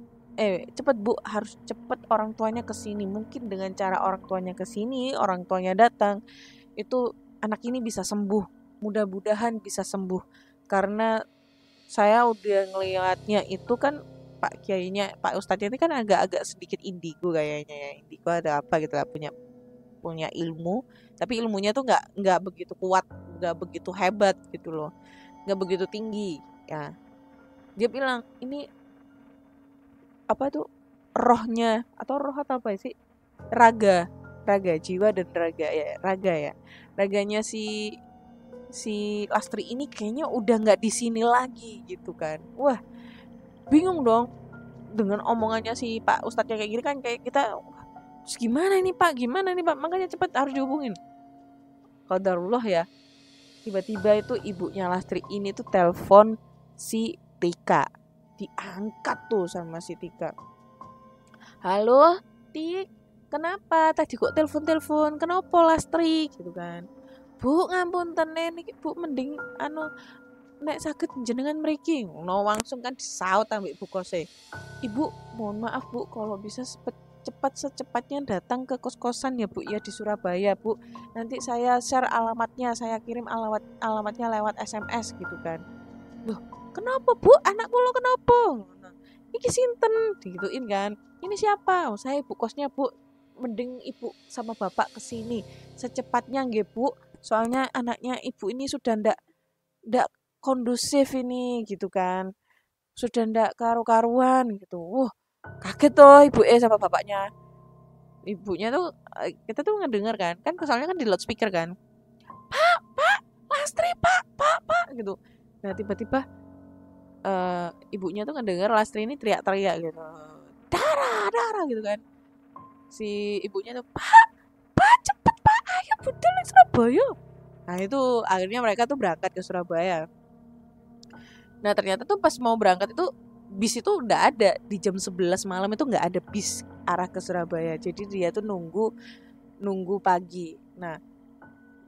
cepet Bu, harus cepet orang tuanya kesini. Mungkin dengan cara orang tuanya kesini, orang tuanya datang, itu anak ini bisa sembuh. Mudah-mudahan bisa sembuh. Karena saya udah ngelihatnya itu kan, Pak Kiainya, Pak Ustadznya ini kan agak-agak sedikit indigo kayaknya ya. Indigo ada apa gitu lah, punya ilmu, tapi ilmunya tuh nggak begitu kuat, nggak begitu hebat gitu loh, nggak begitu tinggi ya. Dia bilang ini apa tuh, rohnya atau roh atau apa sih, raga raga jiwa dan raga ya, raganya si Lastri ini kayaknya udah nggak di sini lagi gitu kan. Wah, bingung dong dengan omongannya si Pak Ustadznya kayak gini kan, kayak kita, terus gimana nih Pak, makanya cepet harus dihubungin. Qadarullah ya, tiba-tiba itu ibunya Lastri ini tuh telepon si Tika. Diangkat tuh sama si Tika. Halo Tik, kenapa tadi kok telepon kenapa Lastri gitu kan. Bu ngapunten niki Bu, mending nek sakit jenengan mriki ngono, langsung kan disaut ambek ibu kose. Ibu mohon maaf Bu, kalau bisa secepatnya datang ke kos-kosan ya Bu ya, di Surabaya Bu. Nanti saya share alamatnya, saya kirim alamatnya lewat SMS gitu kan. Loh, kenapa Bu? Anak kula kenapa? Iki sinten? Digituin kan. Ini siapa? Oh, saya ibu kosnya Bu. Mending ibu sama bapak kesini secepatnya nggih Bu. Soalnya anaknya ibu ini sudah ndak kondusif ini gitu kan. Sudah ndak karu-karuan gitu. Kaget tuh ibu sama bapaknya. Ibunya tuh, kita tuh ngedenger kan. Kan soalnya kan di loudspeaker kan. Pak, Lastri, Pak gitu. Nah, tiba-tiba ibunya tuh ngedenger Lastri ini teriak-teriak gitu. Darah gitu kan. Si ibunya tuh, Pak cepet Pak, ayo budal di Surabaya. Nah itu akhirnya mereka tuh berangkat ke Surabaya. Nah ternyata tuh pas mau berangkat itu, bis itu udah ada di jam 11 malam, itu nggak ada bis arah ke Surabaya. Jadi dia tuh nunggu pagi. Nah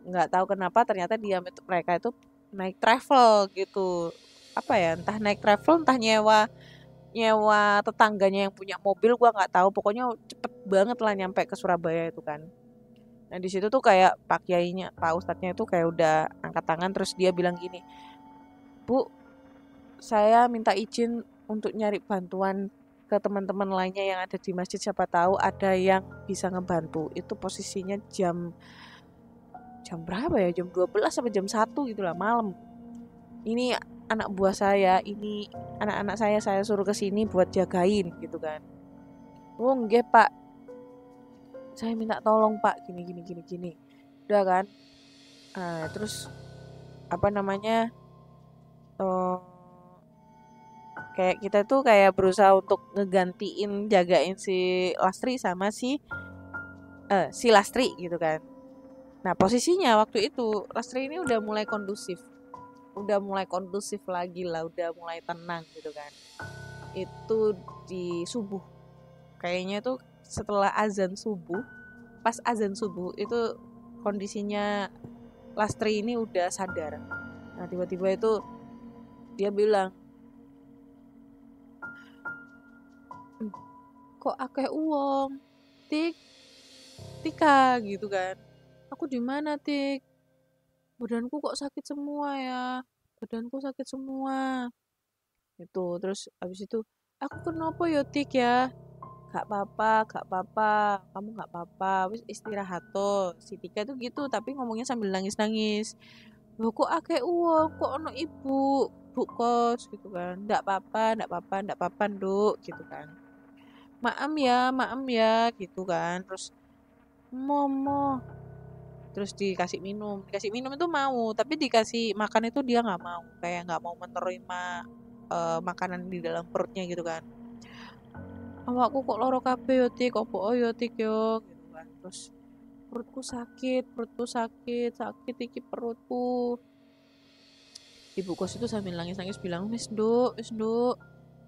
nggak tahu kenapa ternyata mereka itu naik travel gitu. Apa ya, entah naik travel, entah nyewa tetangganya yang punya mobil, gua nggak tahu. Pokoknya cepet banget lah nyampe ke Surabaya itu kan. Nah di situ tuh kayak Pak Kiainya, Pak Ustadznya itu kayak udah angkat tangan, terus dia bilang gini, Bu, saya minta izin untuk nyari bantuan ke teman-teman lainnya yang ada di masjid, siapa tahu ada yang bisa ngebantu. Itu posisinya jam berapa ya, jam 12 sampai jam 1 gitu lah malam. Ini anak buah saya, ini anak-anak saya suruh ke sini buat jagain gitu kan. Oh nggih Pak, saya minta tolong Pak, gini. Udah kan. Terus apa namanya, eh, kayak kita tuh kayak berusaha untuk ngegantiin, jagain si Lastri sama si Lastri gitu kan. Nah posisinya waktu itu Lastri ini udah mulai kondusif lagi lah, udah mulai tenang gitu kan. itu di subuh. Kayaknya tuh setelah azan subuh, pas azan subuh itu kondisinya Lastri ini udah sadar. Nah tiba-tiba itu dia bilang, kok akeh uang, Tik, Tika gitu kan. Aku di mana, Tik? Badanku kok sakit semua ya. Badanku sakit semua. Itu terus abis itu aku kenapa ya, Tik ya? Gak apa-apa, gak apa-apa, kamu gak apa-apa, wis istirahat tuh. Si Tika tuh gitu, tapi ngomongnya sambil nangis-nangis. Loh kok akeh uang, kok ono ibu, bu kos gitu kan. Ndak apa-apa, ndak apa-apa, ndak apa-apa, Nduk gitu kan. Maam ya gitu kan. Terus Momo, terus dikasih minum itu mau, tapi dikasih makan itu dia nggak mau, kayak nggak mau menerima makanan di dalam perutnya gitu kan. Awakku kok loro kabeh yo Tik, opo yo Tik yo gitu kan. Terus perutku sakit iki perutku. Ibu kos itu sambil nangis-nangis bilang, wis nduk,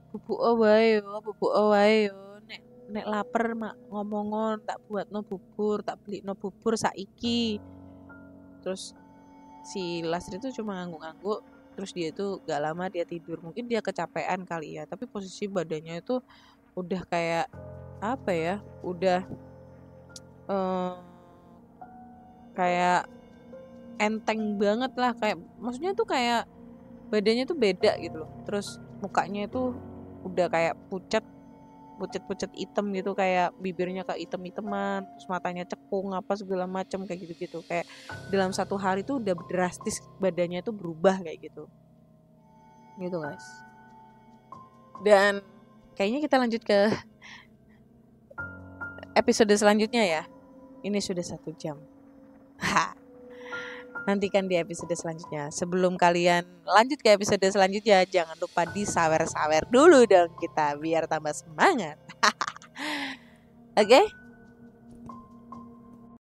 bubuk wae yo. Nek lapar mak ngomongon tak buat no bubur, tak beli no bubur saiki. Terus si Lastri itu cuma ngangguk-ngangguk, terus dia itu gak lama dia tidur. Mungkin dia kecapean kali ya, tapi posisi badannya itu udah kayak apa ya, udah eh, kayak enteng banget lah, kayak maksudnya tuh kayak badannya tuh beda gitu loh. Terus mukanya itu udah kayak pucat hitam gitu, kayak bibirnya kayak hitam-hitaman, terus matanya cekung apa segala macam kayak gitu-gitu. Kayak dalam satu hari tuh udah drastis badannya tuh berubah kayak gitu. Gitu guys. Dan kayaknya kita lanjut ke episode selanjutnya ya. Ini sudah 1 jam. Nantikan di episode selanjutnya. Sebelum kalian lanjut ke episode selanjutnya, jangan lupa disawer-sawer dulu dong kita biar tambah semangat. Oke?